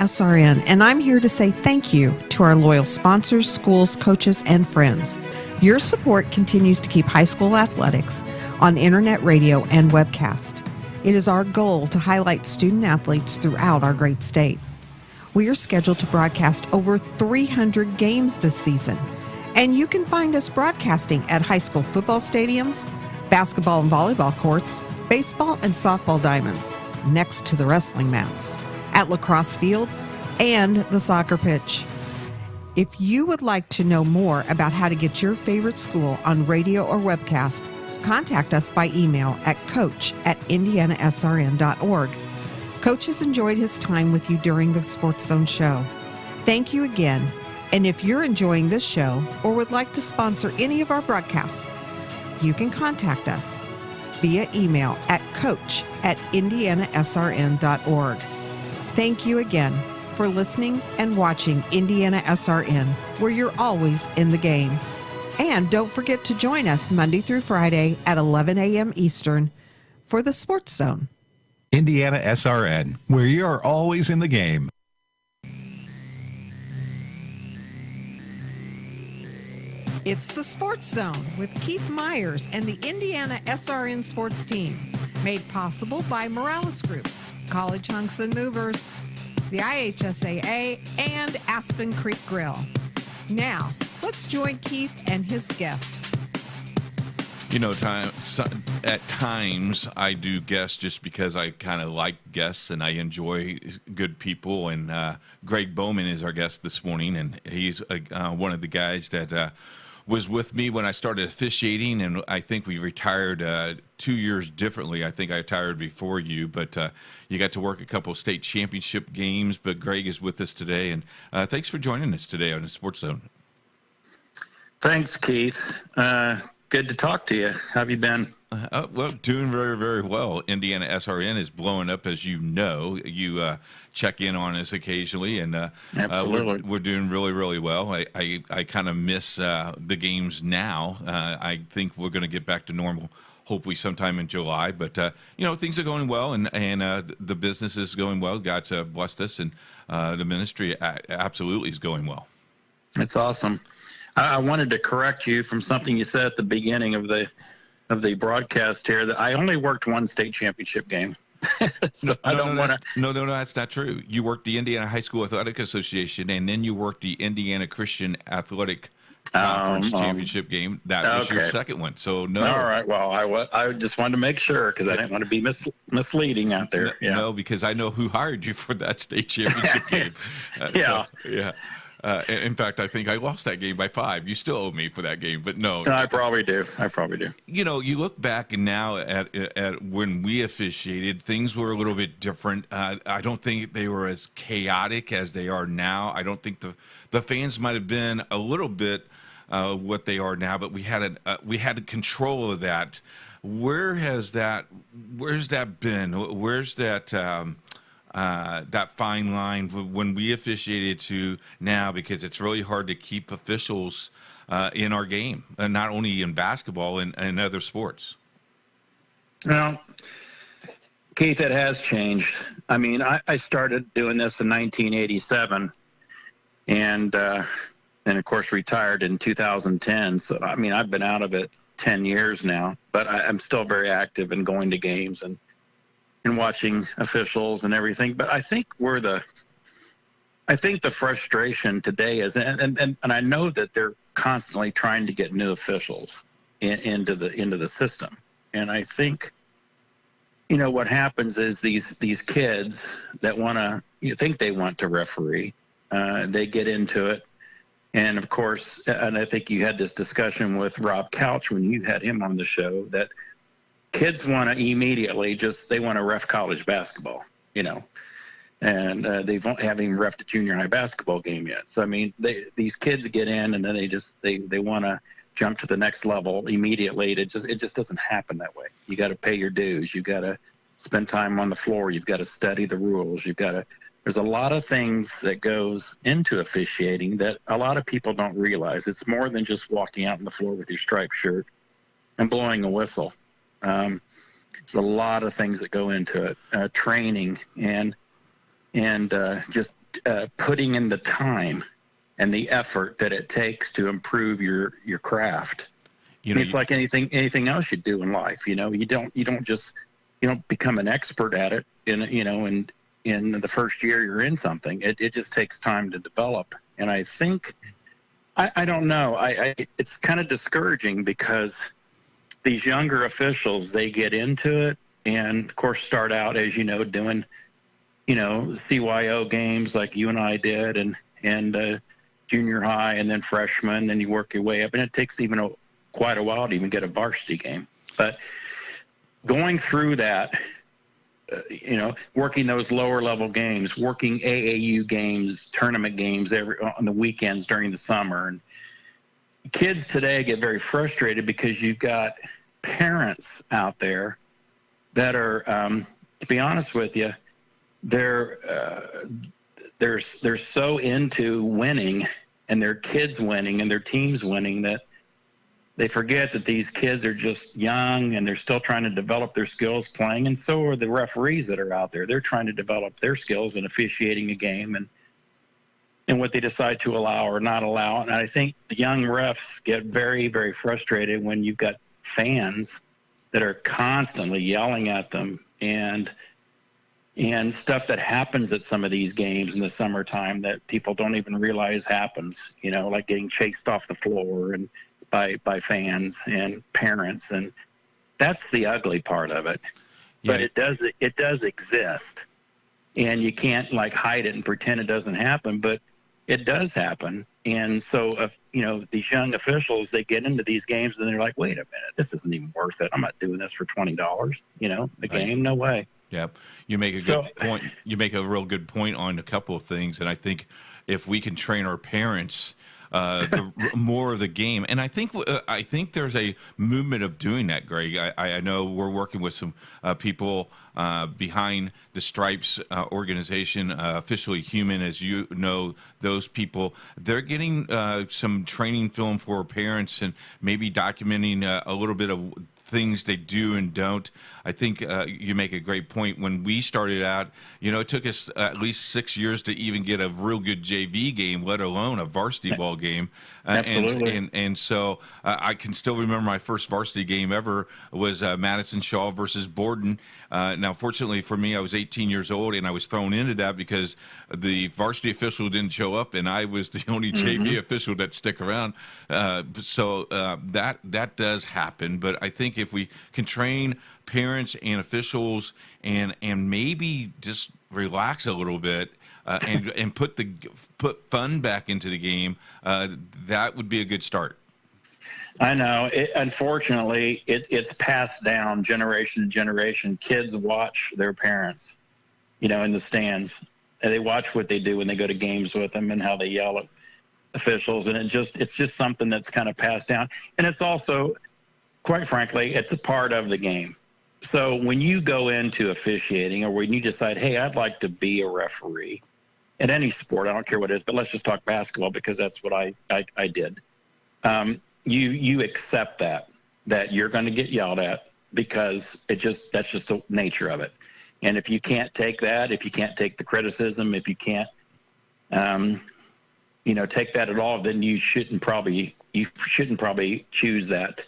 SRN, and I'm here to say thank you to our loyal sponsors, schools, coaches, and friends. Your support continues to keep high school athletics on internet radio and webcast. It is our goal to highlight student athletes throughout our great state. We are scheduled to broadcast over 300 games this season, and you can find us broadcasting at high school football stadiums, basketball and volleyball courts, baseball and softball diamonds, next to the wrestling mats, at lacrosse fields, and the soccer pitch. If you would like to know more about how to get your favorite school on radio or webcast, contact us by email at coach@indianasrn.org. Coach has enjoyed his time with you during the Sportszone show. Thank you again. And if you're enjoying this show or would like to sponsor any of our broadcasts, you can contact us via email at coach@indianasrn.org. Thank you again for listening and watching Indiana SRN, where you're always in the game. And don't forget to join us Monday through Friday at 11 a.m. Eastern for the Sportszone. Indiana SRN, where you're always in the game. It's the Sportszone with Keith Myers and the Indiana SRN sports team, made possible by Morales Group, College Hunks and Movers, the IHSAA, and Aspen Creek Grill. Now, let's join Keith and his guests. You know, at times I do guests just because I kind of like guests and I enjoy good people. And Greg Bowman is our guest this morning, and he's one of the guys that was with me when I started officiating, and I think we retired 2 years differently. I think I retired before you, but you got to work a couple of state championship games. But Greg is with us today, and thanks for joining us today on the Sportszone. Thanks, Keith. Good to talk to you. How have you been? Well, doing very, very well. Indiana SRN is blowing up, as you know. You check in on us occasionally, and Absolutely. We're doing really, really well. I kind of miss the games now. I think we're going to get back to normal hopefully sometime in July. But, things are going well, and the business is going well. God's blessed us, and the ministry absolutely is going well. That's awesome. I wanted to correct you from something you said at the beginning of the broadcast here, that I only worked one state championship game. So No, that's not true. You worked the Indiana High School Athletic Association, and then you worked the Indiana Christian Athletic Conference championship game. That was your second one. So no. All right. Well, I just wanted to make sure because I didn't want to be misleading out there. No, because I know who hired you for that state championship game. Yeah. In fact, I think I lost that game by 5. You still owe me for that game, but no. I probably do. You know, you look back now at when we officiated, things were a little bit different. I don't think they were as chaotic as they are now. I don't think the fans might have been a little bit what they are now, but we had control of that. Where's that been? Where's that that fine line when we officiated to now, because it's really hard to keep officials in our game, and not only in basketball and other sports? Well, Keith, it has changed. I mean, I started doing this in 1987 and of course retired in 2010. So, I mean, I've been out of it 10 years now, but I'm still very active in going to games and watching officials and everything. But I think the frustration today is, and I know that they're constantly trying to get new officials into the system. And I think, what happens is these kids that think they want to referee, they get into it. And of course, and I think you had this discussion with Rob Couch when you had him on the show, that kids want to immediately they want to ref college basketball, and they haven't even reffed a junior high basketball game yet. So, I mean, these kids get in and then they want to jump to the next level immediately. It just doesn't happen that way. You got to pay your dues. You got to spend time on the floor. You've got to study the rules. There's a lot of things that goes into officiating that a lot of people don't realize. It's more than just walking out on the floor with your striped shirt and blowing a whistle. There's a lot of things that go into it, training. And and just putting in the time and the effort that it takes to improve your craft. It's like anything else you do in life. You don't become an expert at it in the first year you're in something. It just takes time to develop. And I think, I don't know, it's kind of discouraging because these younger officials, they get into it and of course start out, as you know, doing, CYO games like you and I did, and junior high, and then freshman, then you work your way up, and it takes even quite a while to even get a varsity game. But going through that, working those lower level games, working AAU games, tournament games on the weekends during the summer, and kids today get very frustrated because you've got parents out there that are, to be honest with you, they're so into winning and their kids winning and their teams winning that they forget that these kids are just young and they're still trying to develop their skills playing, and so are the referees that are out there. They're trying to develop their skills in officiating a game and what they decide to allow or not allow. And I think the young refs get very, very frustrated when you've got fans that are constantly yelling at them and stuff that happens at some of these games in the summertime that people don't even realize happens, like getting chased off the floor and by fans and parents. And that's the ugly part of it. Yeah. But it does exist, and you can't like hide it and pretend it doesn't happen, but it does happen. And so, these young officials, they get into these games and they're like, wait a minute, this isn't even worth it. I'm not doing this for $20, the game, no way. Yeah, you make a good point. You make a real good point on a couple of things, and I think if we can train our parents more of the game, and I think there's a movement of doing that, Greg. I know we're working with some people behind the Stripes organization, Officially Human, as you know, those people. They're getting some training film for parents and maybe documenting a little bit of things they do and don't. I think you make a great point. When we started out, it took us at least 6 years to even get a real good JV game, let alone a varsity ball game. Absolutely. And so I can still remember my first varsity game ever was Madison Shaw versus Borden. Now, fortunately for me, I was 18 years old, and I was thrown into that because the varsity official didn't show up, and I was the only JV official that stick around. So that does happen. But I think if we can train parents and officials and maybe just relax a little bit and put fun back into the game, that would be a good start. I know. Unfortunately, it's passed down generation to generation. Kids watch their parents, in the stands, and they watch what they do when they go to games with them and how they yell at officials, and it's just something that's kind of passed down. And it's also, quite frankly, it's a part of the game. So when you go into officiating, or when you decide, hey, I'd like to be a referee in any sport, I don't care what it is, but let's just talk basketball because that's what I did. You accept that you're going to get yelled at because that's just the nature of it. And if you can't take that, if you can't take the criticism, if you can't, take that at all, then you shouldn't probably choose that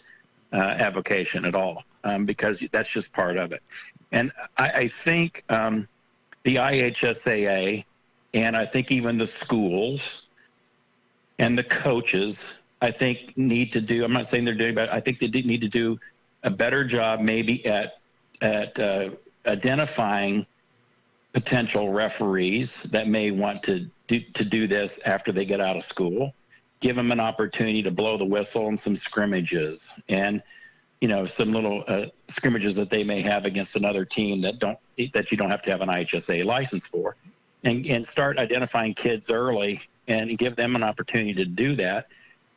avocation at all, because that's just part of it. And I think the IHSAA, and I think even the schools and the coaches, I think need to do, I'm not saying they're doing, but I think they need to do a better job maybe at identifying potential referees that may want to do this after they get out of school. Give them an opportunity to blow the whistle in some scrimmages and, some little scrimmages that they may have against another team that you don't have to have an IHSA license for, and start identifying kids early and give them an opportunity to do that.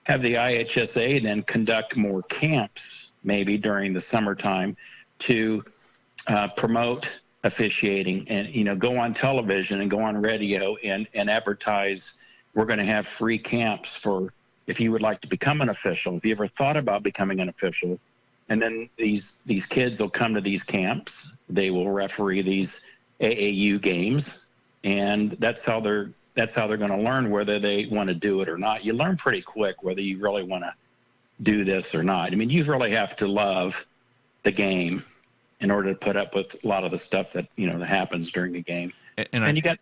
Have the IHSA then conduct more camps maybe during the summertime to promote officiating and, go on television and go on radio and advertise. We're going to have free camps for if you would like to become an official, if you ever thought about becoming an official. And then these kids will come to these camps. They will referee these AAU games, and that's how they're going to learn whether they want to do it or not. You learn pretty quick whether you really want to do this or not. I mean, you really have to love the game in order to put up with a lot of the stuff that that happens during the game. And you got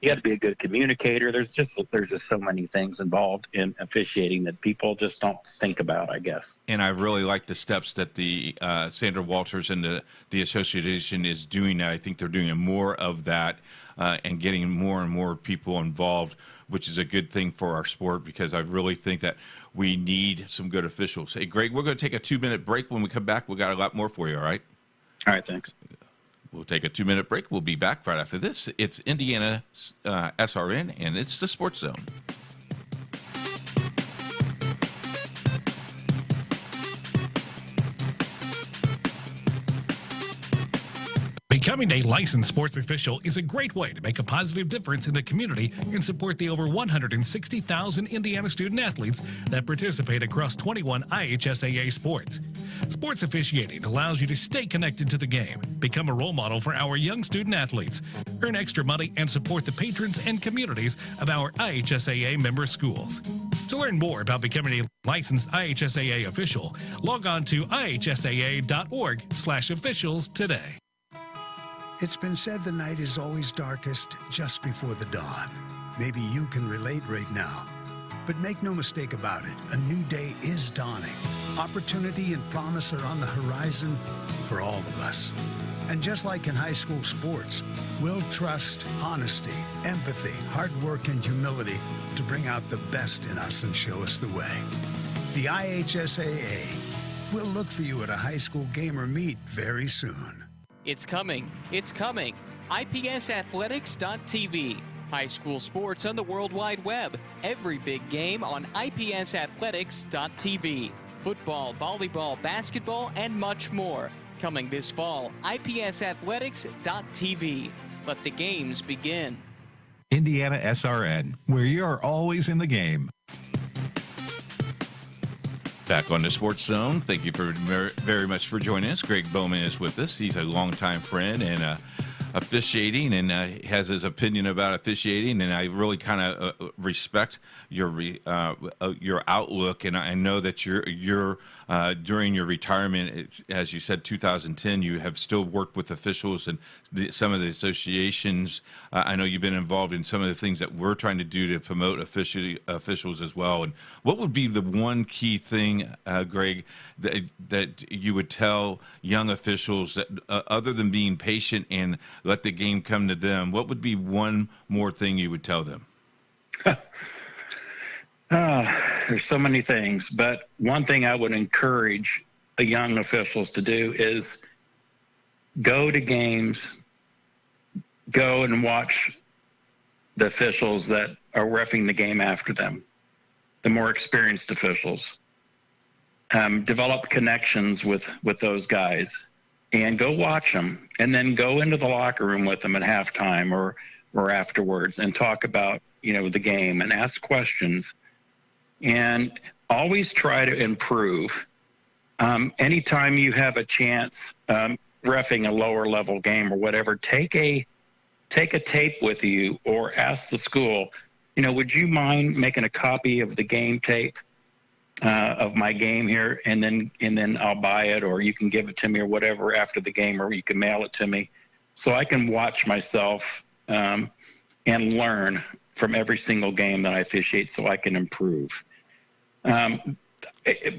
to be a good communicator. There's just so many things involved in officiating that people just don't think about, I guess. And I really like the steps that the Sandra Walters and the association is doing. I think they're doing more of that and getting more and more people involved, which is a good thing for our sport, because I really think that we need some good officials. Hey, Greg, we're going to take a 2-minute break. When we come back, we got a lot more for you, all right? All right, thanks. We'll take a 2-minute break. We'll be back right after this. It's Indiana SRN, and it's the Sports Zone. Becoming a licensed sports official is a great way to make a positive difference in the community and support the over 160,000 Indiana student athletes that participate across 21 IHSAA sports. Sports officiating allows you to stay connected to the game, become a role model for our young student athletes, earn extra money, and support the patrons and communities of our IHSAA member schools. To learn more about becoming a licensed IHSAA official, log on to ihsaa.org/officials today. It's been said the night is always darkest just before the dawn. Maybe you can relate right now. But make no mistake about it, a new day is dawning. Opportunity and promise are on the horizon for all of us. And just like in high school sports, we'll trust honesty, empathy, hard work, and humility to bring out the best in us and show us the way. The IHSAA will look for you at a high school game or meet very soon. It's coming. It's coming. IPSathletics.tv. High school sports on the World Wide Web. Every big game on IPSathletics.tv. Football, volleyball, basketball, and much more. Coming this fall, IPSathletics.tv. Let the games begin. Indiana SRN, where you're always in the game. Back on the Sports Zone. Thank you very much for joining us. Greg Bowman is with us. He's a longtime friend and officiating, and has his opinion about officiating, and I really kind of respect your outlook. And I know that you're during your retirement, as you said, 2010, you have still worked with officials and some of the associations. I know you've been involved in some of the things that we're trying to do to promote officials as well. And what would be the one key thing, Greg, that you would tell young officials that other than being patient and let the game come to them, what would be one more thing you would tell them? There's so many things, but one thing I would encourage the young officials to do is go to games, go and watch the officials that are reffing the game after them, the more experienced officials. Develop connections with those guys. And go watch them, and then go into the locker room with them at halftime or afterwards and talk about, the game and ask questions, and always try to improve. Anytime you have a chance, reffing a lower level game or whatever, take a tape with you or ask the school, would you mind making a copy of the game tape? Of my game here, and then I'll buy it, or you can give it to me or whatever after the game, or you can mail it to me, so I can watch myself and learn from every single game that I officiate, so I can improve.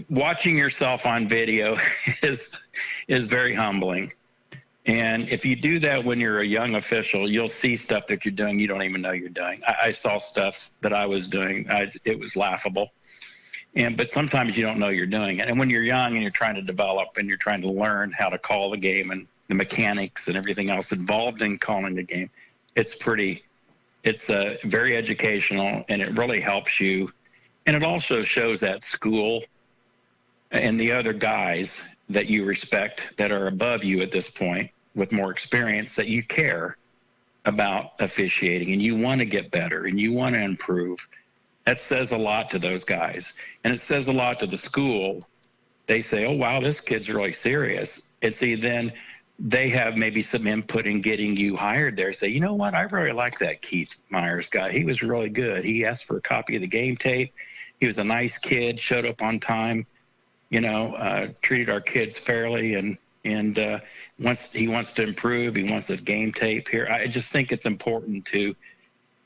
Watching yourself on video is very humbling, and if you do that when you're a young official, you'll see stuff that you're doing you don't even know you're doing. I saw stuff that I was doing. It was laughable. But sometimes you don't know you're doing it. And when you're young and you're trying to develop and you're trying to learn how to call the game and the mechanics and everything else involved in calling the game, it's very educational, and it really helps you. And it also shows that school and the other guys that you respect that are above you at this point with more experience, that you care about officiating and you want to get better and you want to improve. That says a lot to those guys, and it says a lot to the school. They say, oh, wow, this kid's really serious. And see, then they have maybe some input in getting you hired there. Say, you know what, I really like that Keith Myers guy. He was really good. He asked for a copy of the game tape. He was a nice kid, showed up on time, treated our kids fairly, and he wants to improve. He wants a game tape here. I just think it's important to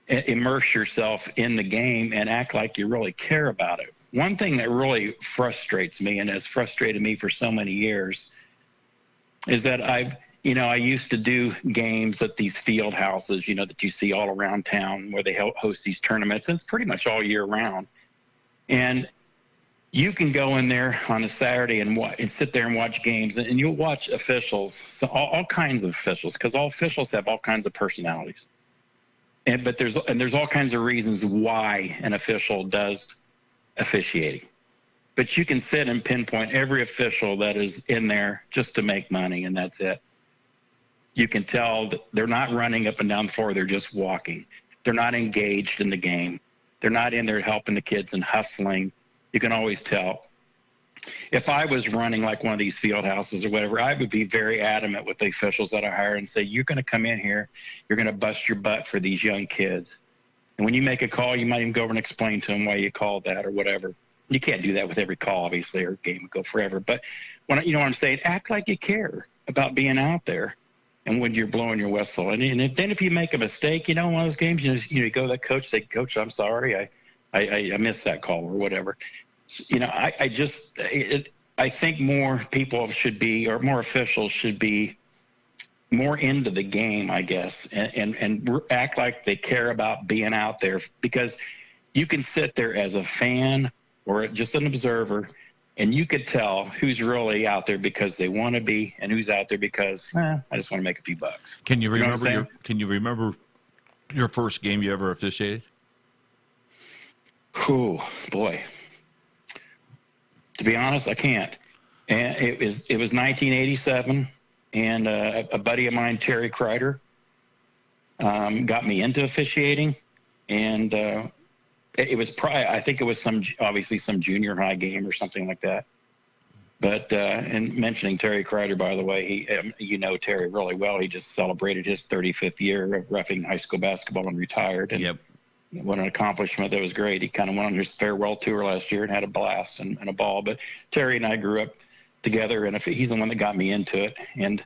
immerse yourself in the game and act like you really care about it. One thing that really frustrates me, and has frustrated me for so many years, is that I used to do games at these field houses, that you see all around town where they host these tournaments. And it's pretty much all year round. And you can go in there on a Saturday and sit there and watch games, and you'll watch officials, so all kinds of officials, because all officials have all kinds of personalities. But there's all kinds of reasons why an official does officiating. But you can sit and pinpoint every official that is in there just to make money, and that's it. You can tell that they're not running up and down the floor. They're just walking. They're not engaged in the game. They're not in there helping the kids and hustling. You can always tell. If I was running like one of these field houses or whatever, I would be very adamant with the officials that I hire and say, you're going to come in here, you're going to bust your butt for these young kids. And when you make a call, you might even go over and explain to them why you called that or whatever. You can't do that with every call, obviously, or a game would go forever. But when you know what I'm saying, act like you care about being out there and when you're blowing your whistle. And then if you make a mistake, one of those games, you go to that coach, say, Coach, I'm sorry, I missed that call or whatever. I think more people should be, or more officials should be, more into the game, I guess, and act like they care about being out there, because you can sit there as a fan or just an observer, and you could tell who's really out there because they want to be, and who's out there because I just want to make a few bucks. Can you remember your first game you ever officiated? Oh boy, to be honest, I can't. And it was 1987, and a buddy of mine, Terry Kreider, got me into officiating, and it was I think it was obviously some junior high game or something like that. But and mentioning Terry Kreider, by the way, Terry really well. He just celebrated his 35th year of reffing high school basketball and retired. And yep. What an accomplishment. That was great. He kind of went on his farewell tour last year and had a blast and a ball. But Terry and I grew up together, and he's the one that got me into it. And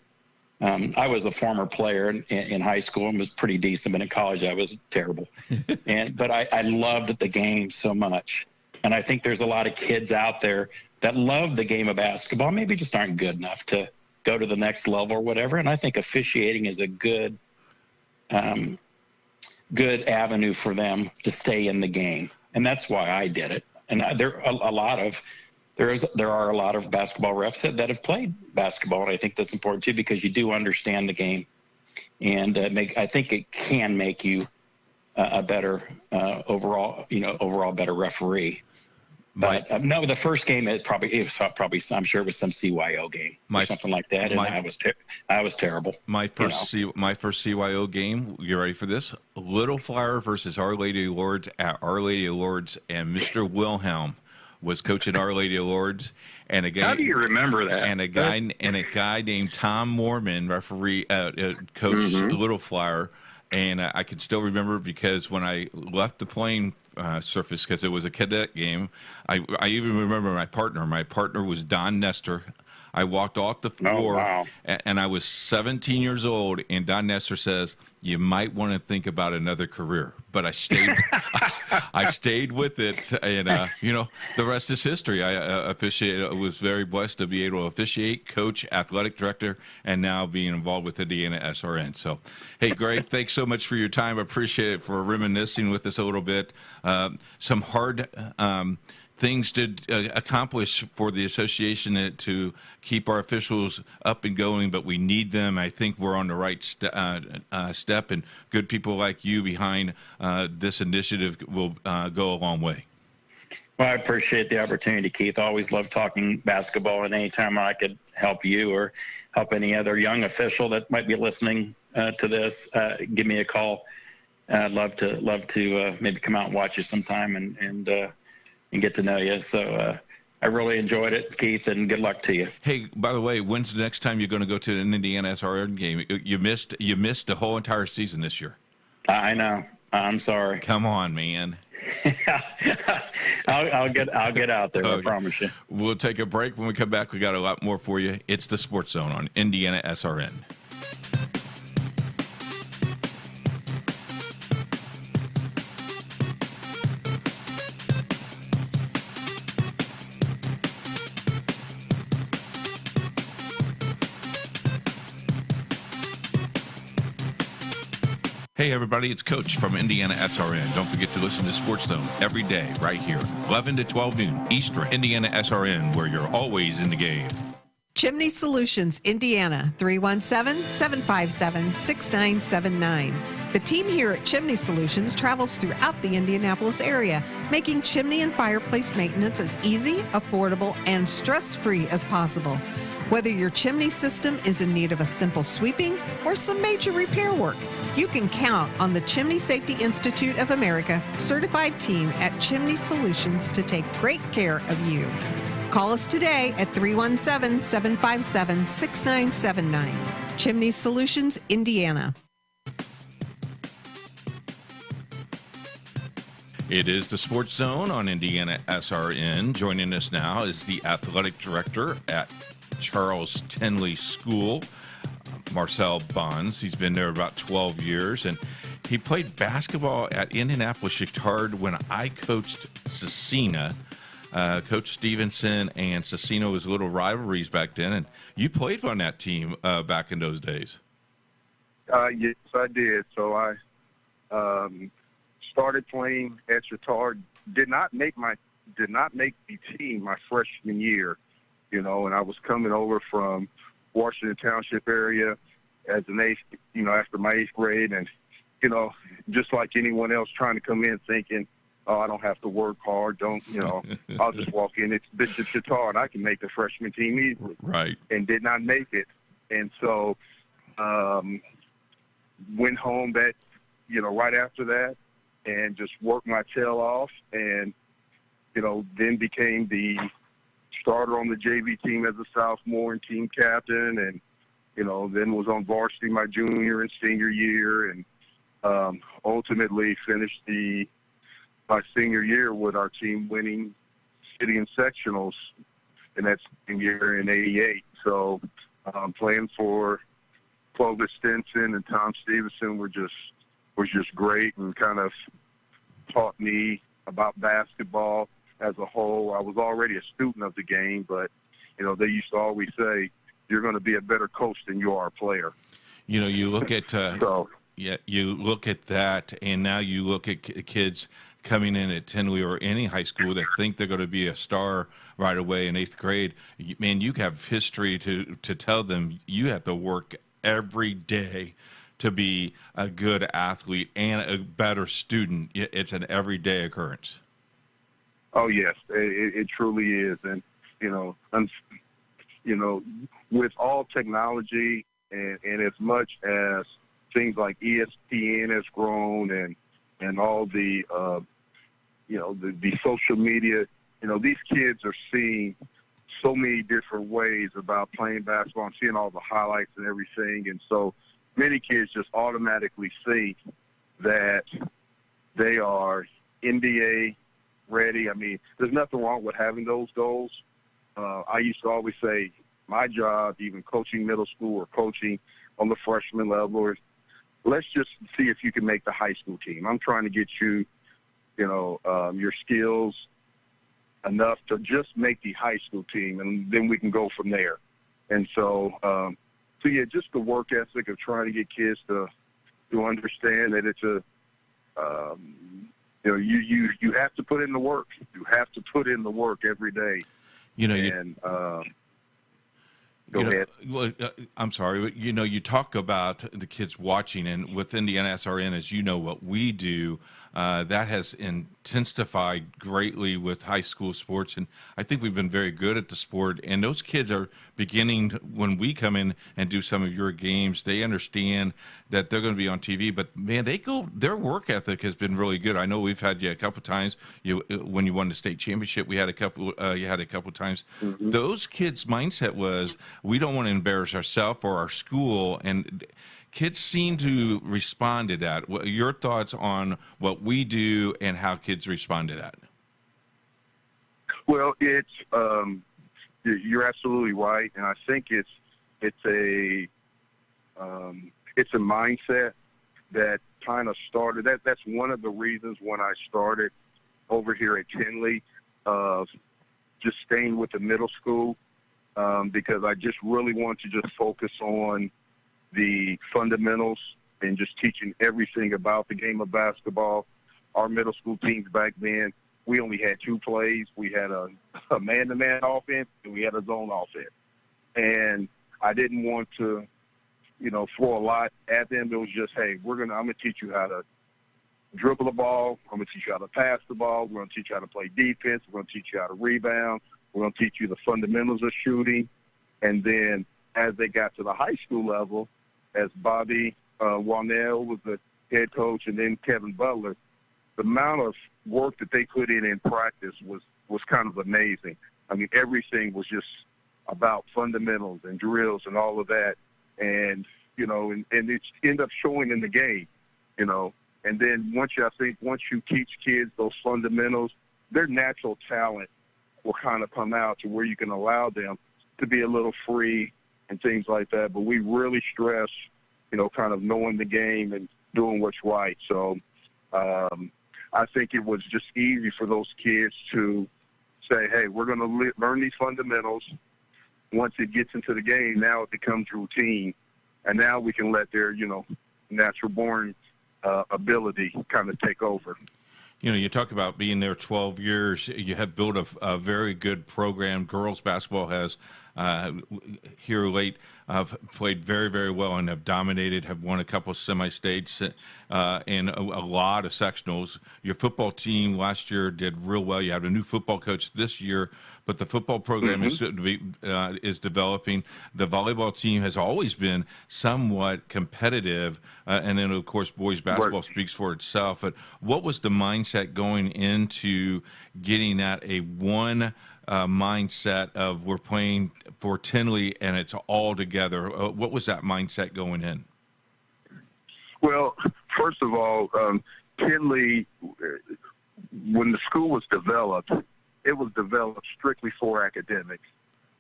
I was a former player in high school and was pretty decent, but in college I was terrible. But I loved the game so much. And I think there's a lot of kids out there that love the game of basketball, maybe just aren't good enough to go to the next level or whatever. And I think officiating is a good avenue for them to stay in the game. And that's why I did it. And there are a lot of basketball refs that have played basketball, and I think that's important too, because you do understand the game, and I think it can make you a better overall better referee. But no, the first game it was I'm sure it was some CYO game or something like that, and I was terrible. My first CYO game. You ready for this? Little Flower versus Our Lady of Lourdes at Our Lady of Lourdes, and Mr. Wilhelm was coaching Our Lady of Lourdes, and a guy. How do you remember that? And a guy named Tom Mormon, referee, coached Little Flower, and I can still remember because when I left the playing surface, because it was a cadet game, I even remember my partner. My partner was Don Nestor. I walked off the floor, and I was 17 years old, and Don Nestor says, you might want to think about another career. But I stayed I stayed with it, and, the rest is history. I was very blessed to be able to officiate, coach, athletic director, and now being involved with Indiana SRN. So, hey, Greg, thanks so much for your time. I appreciate it for reminiscing with us a little bit. Some hard things to accomplish for the association to keep our officials up and going, but we need them. I think we're on the right step, and good people like you behind this initiative will go a long way. Well, I appreciate the opportunity, Keith. I always love talking basketball, and anytime I could help you or help any other young official that might be listening to this, give me a call. I'd love to maybe come out and watch you sometime and get to know you. So I really enjoyed it, Keith, and good luck to you. Hey, by the way, when's the next time you're going to go to an Indiana SRN game? You missed the whole entire season this year. I know. I'm sorry. Come on, man. I'll get out there. Okay. I promise you. We'll take a break. When we come back, we got a lot more for you. It's the Sports Zone on Indiana SRN. Hey, everybody, it's Coach from Indiana SRN. Don't forget to listen to Sportszone every day right here, 11 to 12 noon Eastern. Indiana SRN, where you're always in the game. Chimney Solutions, Indiana, 317-757-6979. The team here at Chimney Solutions travels throughout the Indianapolis area, making chimney and fireplace maintenance as easy, affordable, and stress-free as possible. Whether your chimney system is in need of a simple sweeping or some major repair work, you can count on the Chimney Safety Institute of America certified team at Chimney Solutions to take great care of you. Call us today at 317-757-6979. Chimney Solutions, Indiana. It is the Sports Zone on Indiana SRN. Joining us now is the athletic director at Charles Tindley School, Marcel Bonds. He's been there about 12 years, and he played basketball at Indianapolis Chittard when I coached Cecina. Coach Stevenson and Cecina was little rivalries back then, and you played on that team back in those days. Yes, I did. So I started playing at Chittard. Did not make the team my freshman year, and I was coming over from Washington Township area as an eighth, after my eighth grade, and just like anyone else trying to come in thinking, oh, I don't have to work hard. I'll just walk in. It's Bishop Chittard. I can make the freshman team easily. Right. And did not make it. And so went home right after that and just worked my tail off and, then became the starter on the JV team as a sophomore and team captain, and, then was on varsity my junior and senior year, and ultimately finished my senior year with our team winning city and sectionals in that same year in '88. So playing for Clovis Stinson and Tom Stevenson was just great, and kind of taught me about basketball as a whole. I was already a student of the game, but they used to always say, you're going to be a better coach than you are a player. You look at you look at that, and now you look at kids coming in at Tindley or any high school that think they're going to be a star right away in eighth grade. Man, you have history to tell them you have to work every day to be a good athlete and a better student. It's an everyday occurrence. Oh yes, it truly is, and with all technology and as much as things like ESPN has grown and all the the social media, these kids are seeing so many different ways about playing basketball and seeing all the highlights and everything, and so many kids just automatically think that they are NBA ready. I mean, there's nothing wrong with having those goals. I used to always say my job, even coaching middle school or coaching on the freshman level, is let's just see if you can make the high school team. I'm trying to get you, your skills enough to just make the high school team, and then we can go from there. And so, just the work ethic of trying to get kids to understand that it's you have to put in the work. You have to put in the work every day. Go ahead. Well, I'm sorry, but you talk about the kids watching, and with Indiana SRN, as you know, what we do, that has intensified greatly with high school sports, and I think we've been very good at the sport. And those kids are beginning, when we come in and do some of your games, they understand that they're going to be on TV. But man, their work ethic has been really good. I know we've had you a couple times. When you won the state championship, you had a couple times. Mm-hmm. Those kids' mindset was, we don't want to embarrass ourselves or our school, and kids seem to respond to that. What your thoughts on what we do and how kids respond to that? Well, it's you're absolutely right, and I think it's a mindset that kind of started. That's one of the reasons when I started over here at Tindley, just staying with the middle school, because I just really want to just focus on the fundamentals and just teaching everything about the game of basketball. Our middle school teams back then, we only had two plays. We had a man-to-man offense, and we had a zone offense. And I didn't want to, throw a lot at them. It was just, hey, I'm going to teach you how to dribble the ball. I'm going to teach you how to pass the ball. We're going to teach you how to play defense. We're going to teach you how to rebound. We're going to teach you the fundamentals of shooting. And then as they got to the high school level, as Bobby Warnell was the head coach and then Kevin Butler, the amount of work that they put in practice was kind of amazing. I mean, everything was just about fundamentals and drills and all of that. And, and it ended up showing in the game, And then once you teach kids those fundamentals, their natural talent will kind of come out to where you can allow them to be a little free and things like that. But we really stress, kind of knowing the game and doing what's right. So I think it was just easy for those kids to say, hey, we're going to learn these fundamentals. Once it gets into the game, now it becomes routine. And now we can let their, natural-born ability kind of take over. You talk about being there 12 years. You have built a very good program. Girls basketball has, here late, played very, very well and have dominated, have won a couple of semi-states and a lot of sectionals. Your football team last year did real well. You have a new football coach this year, but the football program is developing. The volleyball team has always been somewhat competitive, and then, of course, boys basketball speaks for itself. But what was the mindset going into getting at a one mindset of we're playing for Tindley and it's all together? What was that mindset going in? Well, first of all, Tindley, when the school was developed, it was developed strictly for academics.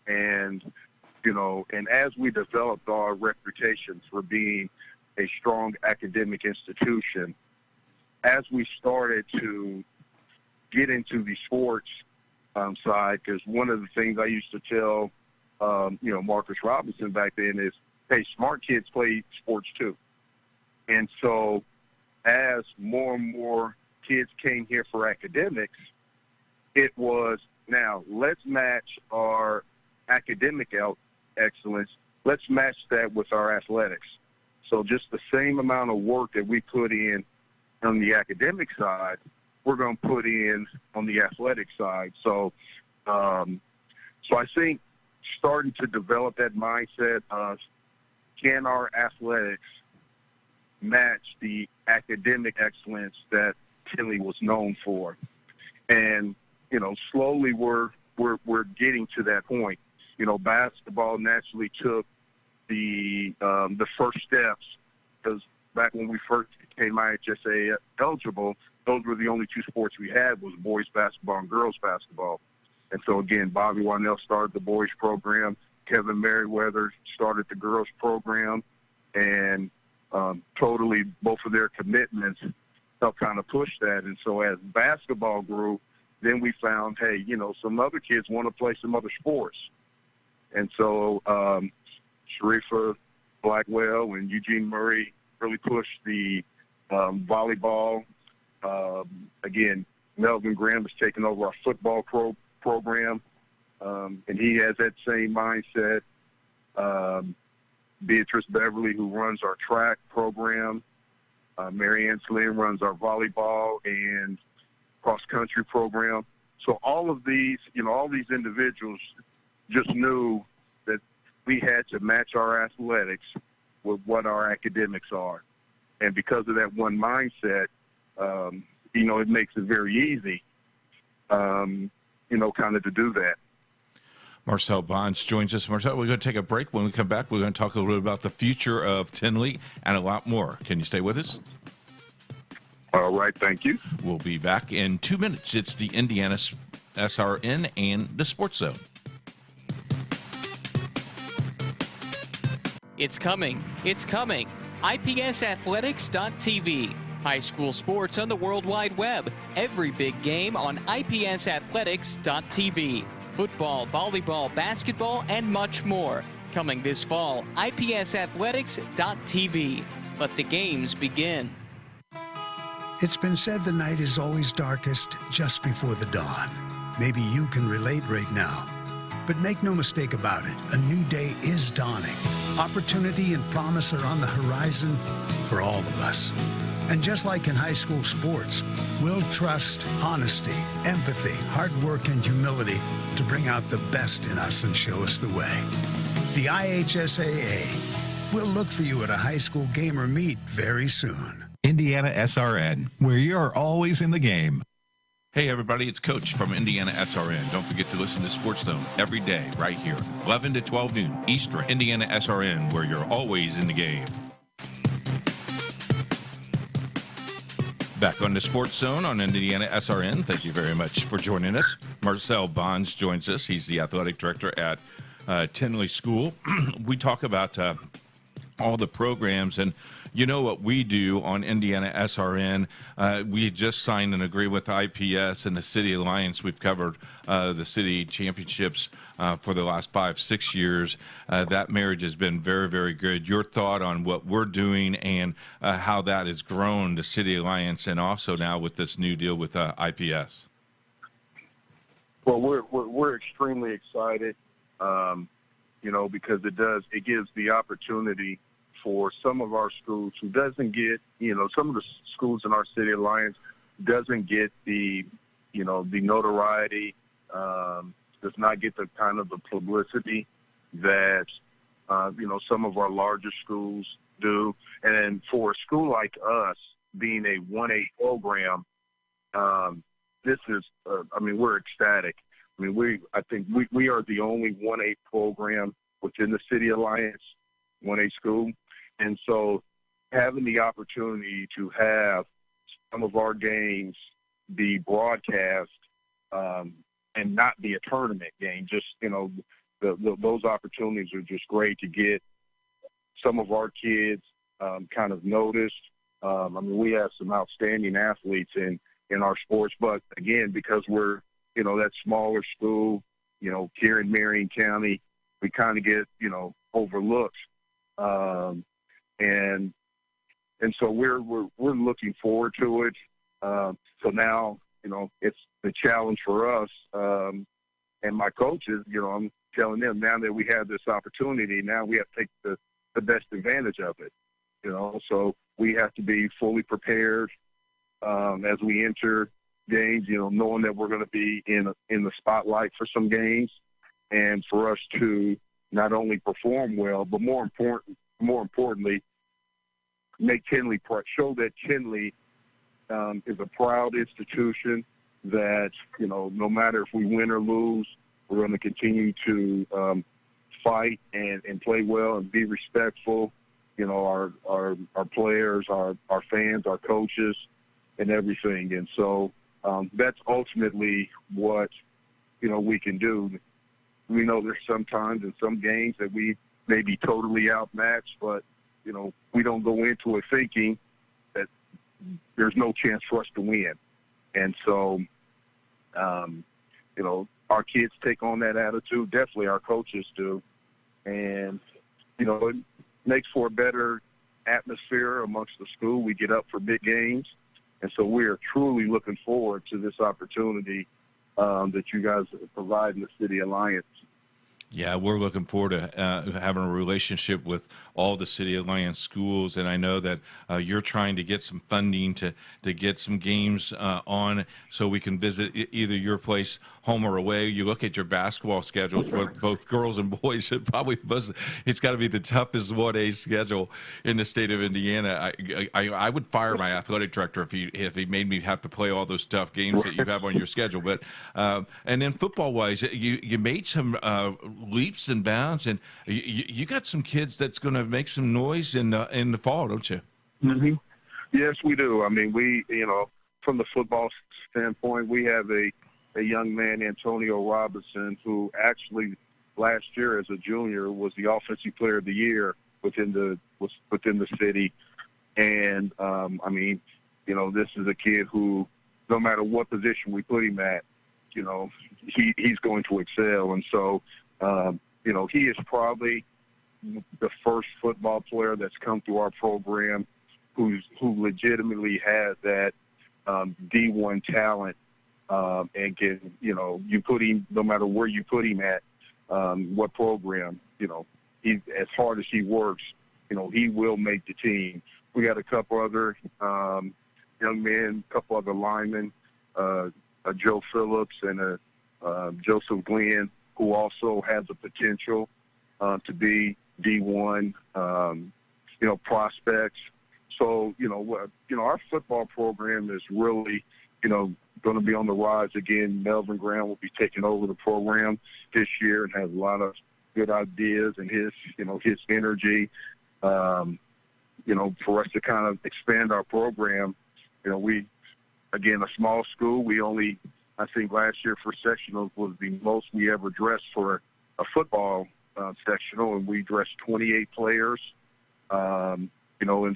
And, and as we developed our reputation for being a strong academic institution, as we started to get into the sports side, because one of the things I used to tell, Marcus Robinson back then is, hey, smart kids play sports too. And so as more and more kids came here for academics, it was, now let's match our academic excellence. Let's match that with our athletics. So just the same amount of work that we put in on the academic side, we're going to put in on the athletic side. So I think starting to develop that mindset of, can our athletics match the academic excellence that Tindley was known for? And, slowly we're getting to that point. Basketball naturally took the first steps, because back when we first became IHSA eligible, those were the only two sports we had, was boys basketball and girls basketball. And so, again, Bobby Warnell started the boys program. Kevin Merriweather started the girls program. And totally both of their commitments helped kind of push that. And so as basketball grew, then we found, hey, some other kids want to play some other sports. And so Sharifa Blackwell and Eugene Murray really pushed the volleyball. Again, Melvin Graham has taken over our football program, and he has that same mindset. Beatrice Beverly, who runs our track program. Marianne Slim runs our volleyball and cross-country program. So all of these, all these individuals just knew that we had to match our athletics with what our academics are. And because of that one mindset, it makes it very easy, kind of to do that. Marcel Bonds joins us. Marcel, we're going to take a break. When we come back, we're going to talk a little bit about the future of Tindley and a lot more. Can you stay with us? All right, thank you. We'll be back in 2 minutes. It's the Indiana SRN and the Sportszone. It's coming. It's coming. IPSathletics.tv. High school sports on the World Wide Web. Every big game on IPSathletics.tv. Football, volleyball, basketball, and much more. Coming this fall, IPSathletics.tv. Let the games begin. It's been said the night is always darkest just before the dawn. Maybe you can relate right now. But make no mistake about it, a new day is dawning. Opportunity and promise are on the horizon for all of us. And just like in high school sports, we'll trust honesty, empathy, hard work, and humility to bring out the best in us and show us the way. The IHSAA will look for you at a high school game or meet very soon. Indiana SRN, where you're always in the game. Hey, everybody, it's Coach from Indiana SRN. Don't forget to listen to Sportszone every day right here, 11 to 12 noon Eastern. Indiana SRN, where you're always in the game. Back on the Sportszone on Indiana SRN. Thank you very much for joining us. Marcel Bonds joins us. He's the athletic director at Tindley School. We talk about all the programs, and you know what we do on Indiana SRN. We just signed an agreement with IPS and the City Alliance. We've covered the city championships for the last 5-6 years. That marriage has been very, very good. Your thought on what we're doing and how that has grown, the City Alliance, and also now with this new deal with IPS. Well, we're extremely excited, because it gives the opportunity for some of our schools who doesn't get, some of the schools in our City Alliance doesn't get the notoriety, does not get the kind of the publicity that, some of our larger schools do. And for a school like us, being a 1A program, this is, we're ecstatic. I think we are the only 1A program within the City Alliance, 1A school. And so having the opportunity to have some of our games be broadcast and not be a tournament game, just, those opportunities are just great to get some of our kids kind of noticed. We have some outstanding athletes in our sports, but again, because we're, that smaller school, here in Marion County, we kind of get, overlooked. And so we're looking forward to it. So now, it's the challenge for us. And my coaches, I'm telling them now that we have this opportunity, now we have to take the best advantage of it. So we have to be fully prepared as we enter games, knowing that we're going to be in the spotlight for some games, and for us to not only perform well, but more importantly, make Tindley show that Tindley is a proud institution, that, no matter if we win or lose, we're going to continue to fight and play well and be respectful, our players, our fans, our coaches, and everything. And so that's ultimately what, we can do. We know there's sometimes in some games that we may be totally outmatched, but, we don't go into it thinking that there's no chance for us to win. And so, our kids take on that attitude. Definitely our coaches do. And, it makes for a better atmosphere amongst the school. We get up for big games. And so we are truly looking forward to this opportunity that you guys provide in the City Alliance. Yeah, we're looking forward to having a relationship with all the City Alliance schools, and I know that you're trying to get some funding to get some games on so we can visit either your place, home or away. You look at your basketball schedules, both girls and boys. It's got to be the toughest 1A schedule in the state of Indiana. I would fire my athletic director if he made me have to play all those tough games that you have on your schedule. But and then football wise, you made some leaps and bounds, and you got some kids that's going to make some noise in the fall, don't you? Mm-hmm. Yes, we do. I mean, from the football standpoint, we have a young man, Antonio Robinson, who actually last year as a junior was the offensive player of the year within the city. And this is a kid who, no matter what position we put him at, he's going to excel. And so, he is probably the first football player that's come through our program who legitimately has that D1 talent, and can, you put him, no matter where you put him at, what program, he's as hard as he works, he will make the team. We got a couple other young men, a couple other linemen, Joe Phillips and Joseph Glenn, who also has the potential to be D1, prospects. So, our football program is really, going to be on the rise again. Melvin Graham will be taking over the program this year and has a lot of good ideas, and his energy, for us to kind of expand our program. Again, a small school, we only, I think last year for sectionals was the most we ever dressed for a football sectional, and we dressed 28 players. In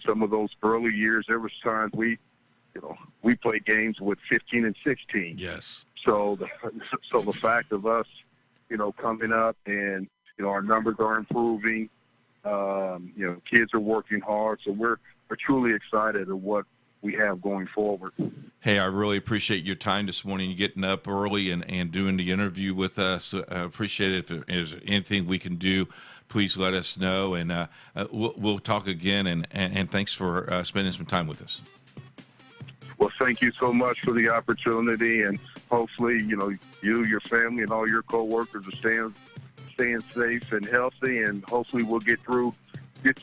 some of those early years, there was times we played games with 15 and 16. Yes. So the fact of us, coming up and, our numbers are improving, kids are working hard. So we're truly excited at what we have going forward. Hey, I really appreciate your time this morning. You getting up early and doing the interview with us. I appreciate it. If there's anything we can do, please let us know, and we'll talk again. And thanks for spending some time with us. Well, thank you so much for the opportunity, and hopefully, you, your family, and all your coworkers are staying safe and healthy, and hopefully we'll get through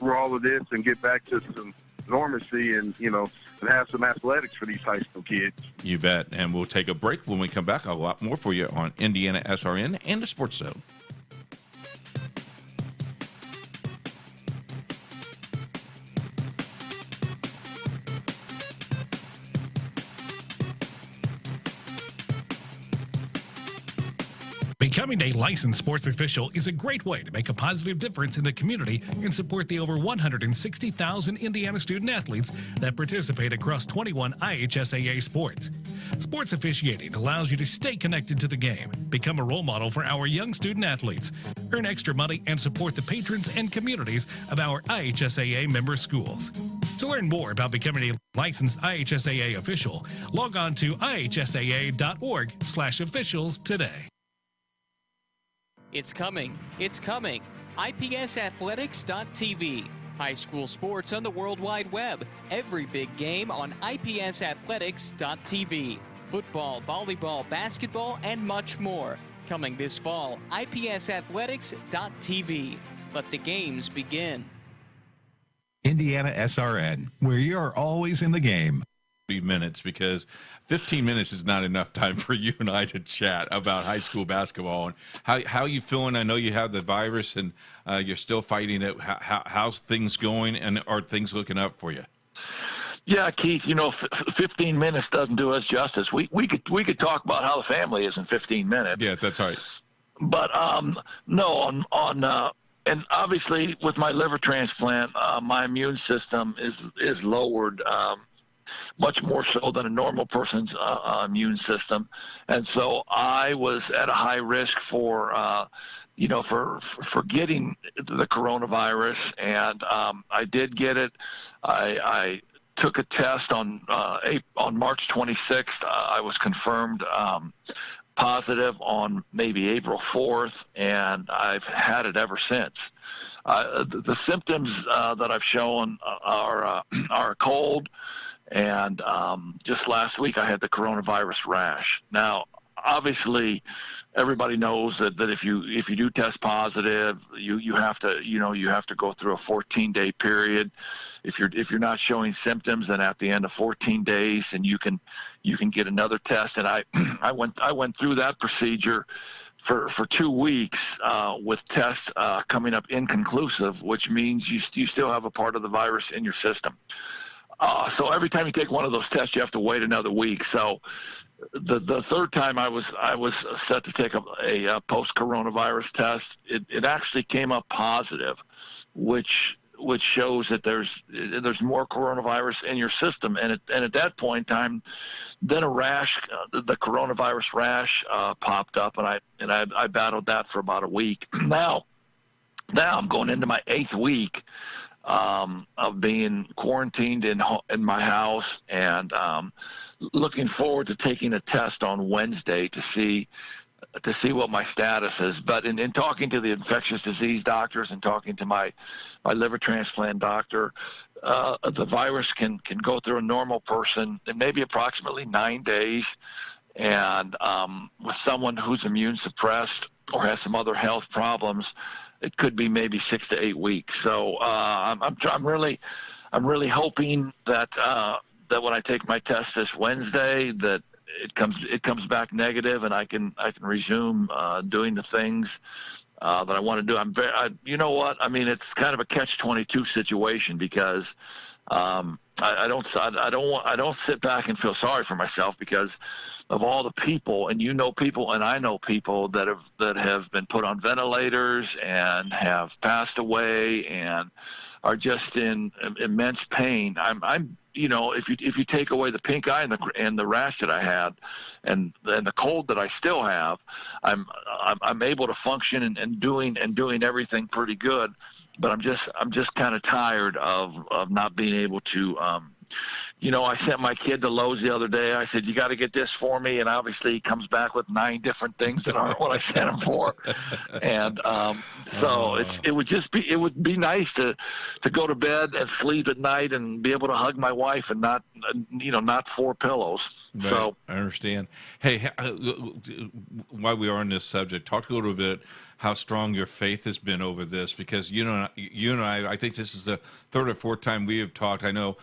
all of this and get back to some normalcy and have some athletics for these high school kids. You bet. And we'll take a break. When we come back, a lot more for you on Indiana SRN and the Sportszone. Becoming a licensed sports official is a great way to make a positive difference in the community and support the over 160,000 Indiana student athletes that participate across 21 IHSAA sports. Sports officiating allows you to stay connected to the game, become a role model for our young student athletes, earn extra money, and support the patrons and communities of our IHSAA member schools. To learn more about becoming a licensed IHSAA official, log on to ihsaa.org/officials today. It's coming. It's coming. IPSathletics.tv. High school sports on the World Wide Web. Every big game on IPSathletics.tv. Football, volleyball, basketball, and much more. Coming this fall, IPSathletics.tv. Let the games begin. Indiana SRN, where you're always in the game. Minutes, because 15 minutes is not enough time for you and I to chat about high school basketball. And how you feeling? I know you have the virus and you're still fighting it. How's things going, and are things looking up for you? Yeah, Keith, 15 minutes doesn't do us justice. We could talk about how the family is in 15 minutes. Yeah, that's right. But no, and obviously with my liver transplant, my immune system is lowered much more so than a normal person's immune system. And so I was at a high risk for getting the coronavirus. And I did get it. I took a test on March 26th. I was confirmed positive on maybe April 4th, and I've had it ever since. The symptoms that I've shown are a cold, and just last week I had the coronavirus rash. Now, obviously, everybody knows that if you do test positive, you have to go through a 14-day period. If you're not showing symptoms, then at the end of 14 days, and you can get another test. And I went through that procedure for 2 weeks with tests coming up inconclusive, which means you still have a part of the virus in your system. So every time you take one of those tests, you have to wait another week. So the third time I was set to take a post-coronavirus test, it actually came up positive, which shows that there's more coronavirus in your system. And at that point in time, then a rash, the coronavirus rash, popped up, and I battled that for about a week. Now I'm going into my 8th week of being quarantined in my house, and looking forward to taking a test on Wednesday to see what my status is. But in talking to the infectious disease doctors and talking to my liver transplant doctor, the virus can go through a normal person in maybe approximately 9 days, and with someone who's immune suppressed or has some other health problems, it could be maybe 6 to 8 weeks. So I'm really hoping that when I take my test this Wednesday, that it comes back negative, and I can resume doing the things that I want to do. You know what? I mean, it's kind of a catch-22 situation, because I don't sit back and feel sorry for myself, because of all the people, and people, and I know people that have been put on ventilators and have passed away and are just in immense pain. I'm if you take away the pink eye and the rash that I had, and the cold that I still have, I'm able to function and doing everything pretty good. But I'm just kind of tired of not being able to. I sent my kid to Lowe's the other day. I said, "You got to get this for me," and obviously he comes back with 9 different things that aren't what I sent him for. And so it would be nice to go to bed and sleep at night and be able to hug my wife and not 4 pillows. Right. So I understand. Hey, while we are on this subject, talk a little bit how strong your faith has been over this, because you and I think this is the 3rd or 4th time we have talked. I know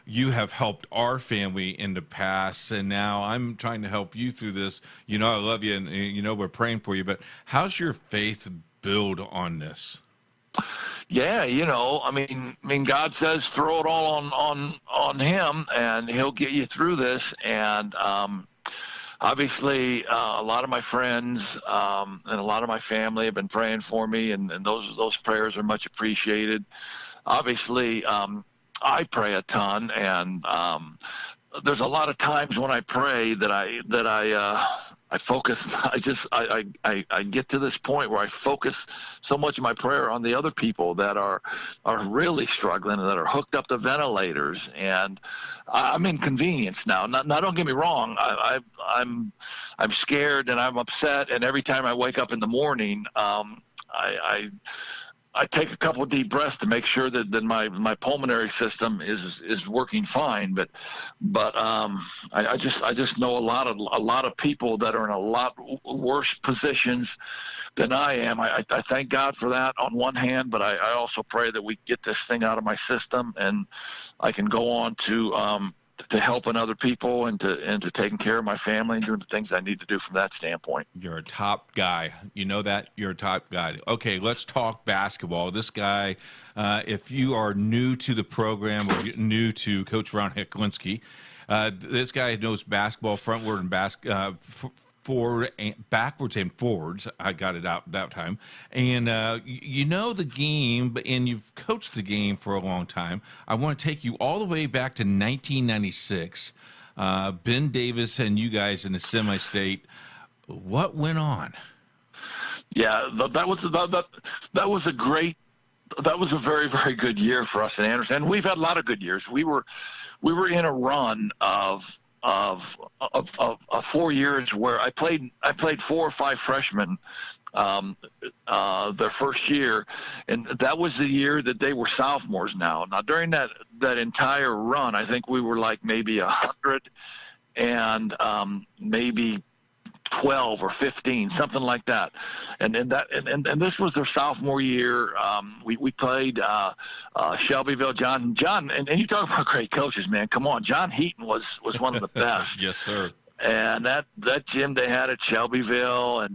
you have helped our family in the past, and now I'm trying to help you through this. I love you, and we're praying for you. But how's your faith build on this? Yeah, I mean, God says throw it all on Him, and He'll get you through this. And obviously, a lot of my friends and a lot of my family have been praying for me, and those prayers are much appreciated. Obviously, I pray a ton, and there's a lot of times when I pray that I focus. I get to this point where I focus so much of my prayer on the other people that are really struggling and that are hooked up to ventilators, and I'm inconvenienced now. Now, don't get me wrong. I'm scared and I'm upset, and every time I wake up in the morning, I take a couple of deep breaths to make sure that my pulmonary system is working fine. But I just know a lot of people that are in a lot worse positions than I am. I thank God for that on one hand, but I also pray that we get this thing out of my system and I can go on to helping other people and to taking care of my family and doing the things I need to do from that standpoint. You're a top guy. You know that? You're a top guy. Okay, let's talk basketball. This guy, if you are new to the program or new to Coach Ron Hecklinski, this guy knows basketball frontward and forward and backwards and forwards. I got it out that time. And you know the game, and you've coached the game for a long time. I want to take you all the way back to 1996. Ben Davis and you guys in the semi-state. What went on? Yeah, that was a very, very good year for us in Anderson. And we've had a lot of good years. We were in a run of 4 years where I played 4 or 5 freshmen their first year, and that was the year that they were sophomores now. Now, during that entire run, I think we were like maybe 100 and maybe 12 or 15, something like that. And this was their sophomore year. We played Shelbyville. John, and you talk about great coaches, man. Come on, John Heaton was one of the best. Yes, sir. And that gym they had at Shelbyville,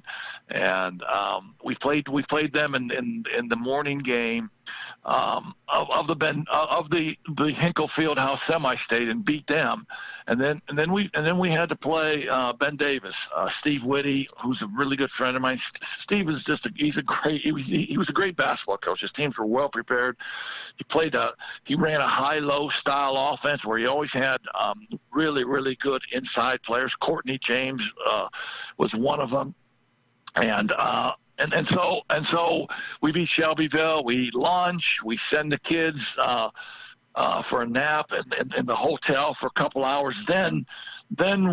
and we played them in the morning game of the Hinkle Fieldhouse semi-state and beat them, and then we had to play Ben Davis, Steve Whitty, who's a really good friend of mine. Steve is he was a great basketball coach. His teams were well prepared. He ran a high-low style offense where he always had really, really good inside players. Courtney James was one of them, and so we beat Shelbyville. We eat lunch. We send the kids for a nap in the hotel for a couple hours. Then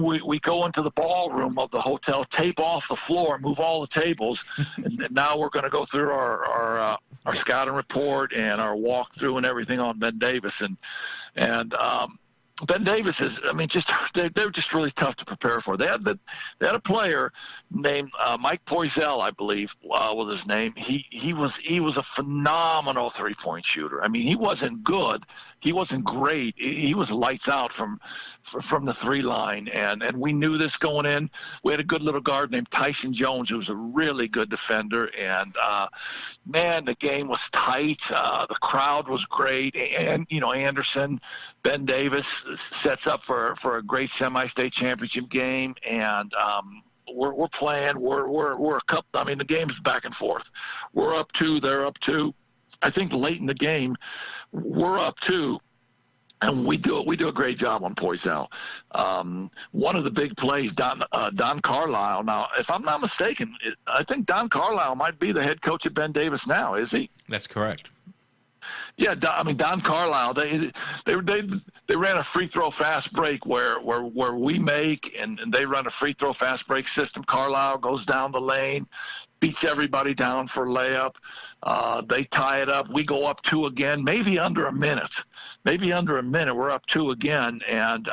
we go into the ballroom of the hotel, tape off the floor, move all the tables, and now we're going to go through our scouting report and our walkthrough and everything on Ben Davis. And Ben Davis is, I mean, they were just really tough to prepare for. They had a player named Mike Poisel, I believe, was his name. He was a phenomenal 3-point shooter. I mean, he wasn't good, he wasn't great. He was lights out from the 3 line, and we knew this going in. We had a good little guard named Tyson Jones, who was a really good defender, and man, the game was tight. The crowd was great, and Anderson, Ben Davis sets up for a great semi-state championship game, and we're playing. We're a couple. I mean, the game's back and forth. We're up 2, they're up 2. I think late in the game, we're up 2, and we do a great job on Poisel. One of the big plays, Don Carlisle. Now, if I'm not mistaken, I think Don Carlisle might be the head coach at Ben Davis now. Is he? That's correct. Yeah, Don Carlisle. They ran a free throw fast break where we make and they run a free throw fast break system. Carlisle goes down the lane, beats everybody down for a layup. They tie it up. We go up 2 again, maybe under a minute. We're up 2 again, and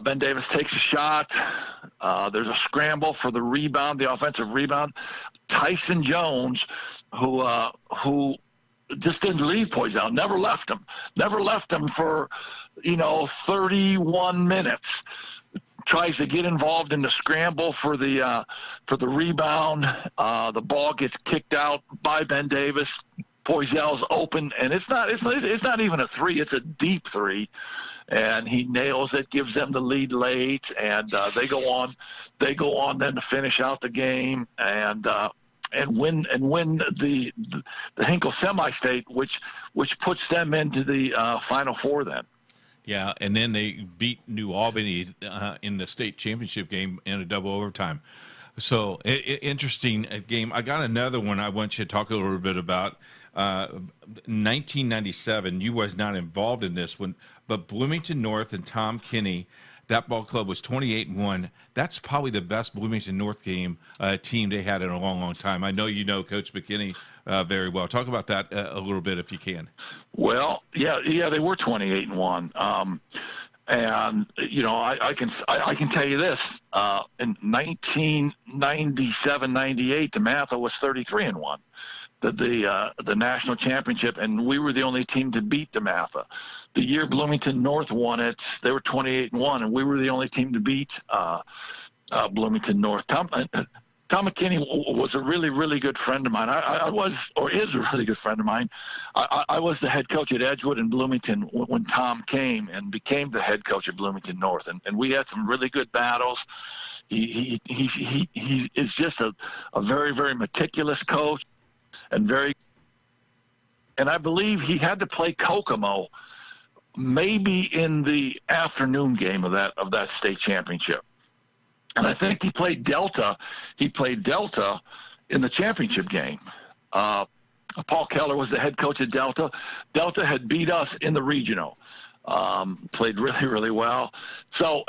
Ben Davis takes a shot. There's a scramble for the rebound, the offensive rebound. Tyson Jones, who just didn't leave Poisel, never left him for 31 minutes. Tries to get involved in the scramble for the rebound. The ball gets kicked out by Ben Davis. Poisel's open, and it's not even a 3, it's a deep 3, and he nails it, gives them the lead late, and they go on then to finish out the game and win the Hinkle semi-state, which puts them into the Final Four then. Yeah, and then they beat New Albany in the state championship game in a double overtime. So interesting game. I got another one I want you to talk a little bit about. 1997, you was not involved in this one, but Bloomington North and Tom Kinney, that ball club was 28-1. That's probably the best Bloomington North team they had in a long, long time. I know you know Coach McKinney very well. Talk about that a little bit if you can. Well, yeah, they were 28-1. And I can tell you this: in 1997-98, DeMatha was 33-1. The national championship, and we were the only team to beat DeMatha. The year Bloomington North won it, they were 28-1, and we were the only team to beat Bloomington North. Tom McKinney was a really, really good friend of mine. Is a really good friend of mine. I was the head coach at Edgewood and Bloomington when Tom came and became the head coach at Bloomington North, and we had some really good battles. He is just a very, very meticulous coach. And I believe he had to play Kokomo maybe in the afternoon game of that state championship. And I think he played Delta. He played Delta in the championship game. Paul Keller was the head coach at Delta. Delta had beat us in the regional. played really, really well. So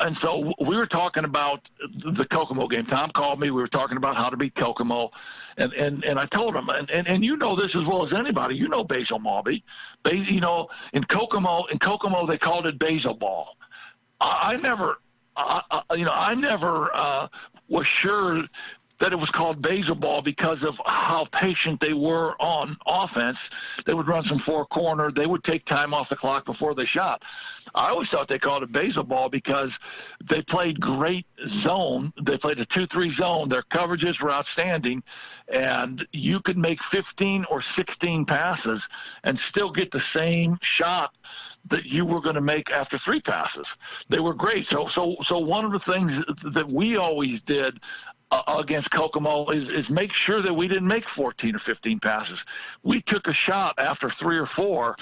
we were talking about the Kokomo game. Tom called me. We were talking about how to beat Kokomo, and I told him, and you know this as well as anybody. You know Basil Malby. You know, in Kokomo they called it Basil ball. I never was sure that it was called Basil ball because of how patient they were on offense. They would run some four corner. They would take time off the clock before they shot. I always thought they called it Basil ball because they played great zone. They played a 2-3 zone. Their coverages were outstanding, and you could make 15 or 16 passes and still get the same shot that you were going to make after 3 passes. They were great. So one of the things that we always did against Kokomo is make sure that we didn't make 14 or 15 passes. We took a shot after 3 or 4,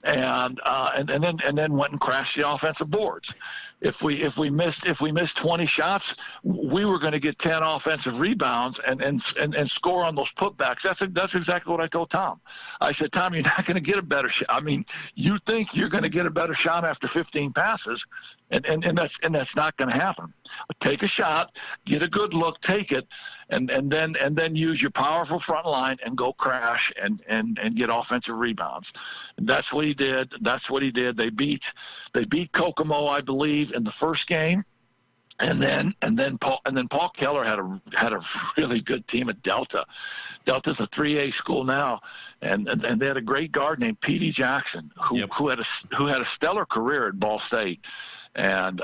and then went and crashed the offensive boards. If we missed 20 shots, we were going to get 10 offensive rebounds and score on those putbacks. That's exactly what I told Tom. I said, Tom, you're not going to get a better shot. I mean, you think you're going to get a better shot after 15 passes, and that's not going to happen. Take a shot, get a good look, take it, and then use your powerful front line and go crash and get offensive rebounds. And that's what he did. They beat Kokomo, I believe, in the first game, and then Paul Keller had a really good team at Delta. Delta's a 3A school now, and they had a great guard named Petey Jackson who had a stellar career at Ball State, and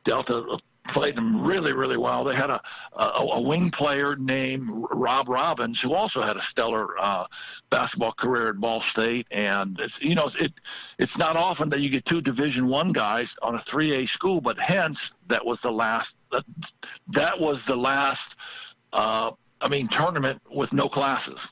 Delta played them really, really well. They had a wing player named Rob Robbins who also had a stellar basketball career at Ball State. And it's not often that you get 2 Division I guys on a 3A school, but hence that was the last tournament with no classes.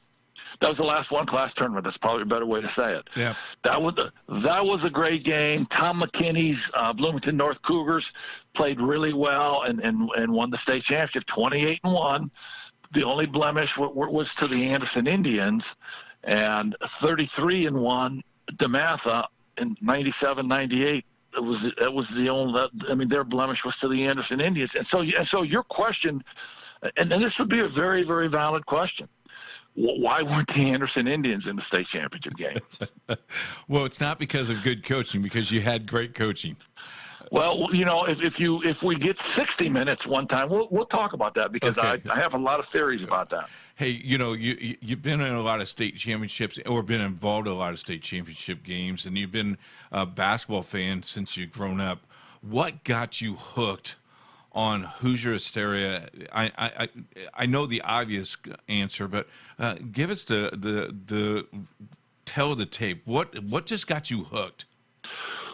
That was the last one-class tournament. That's probably a better way to say it. Yeah. That was a great game. Tom McKinney's Bloomington North Cougars played really well and won the state championship 28-1. The only blemish was to the Anderson Indians, and 33-1 DeMatha in 97-98. That was the only. I mean, their blemish was to the Anderson Indians. And so your question, and this would be a very, very valid question. Why weren't the Anderson Indians in the state championship game? Well, it's not because of good coaching, because you had great coaching. Well, if we get 60 minutes one time, we'll talk about that, because okay. I have a lot of theories about that. Hey, you've been in a lot of state championships, or been involved in a lot of state championship games, and you've been a basketball fan since you've grown up. What got you hooked on Hoosier Hysteria? I know the obvious answer, but give us the tell of the tape. What just got you hooked?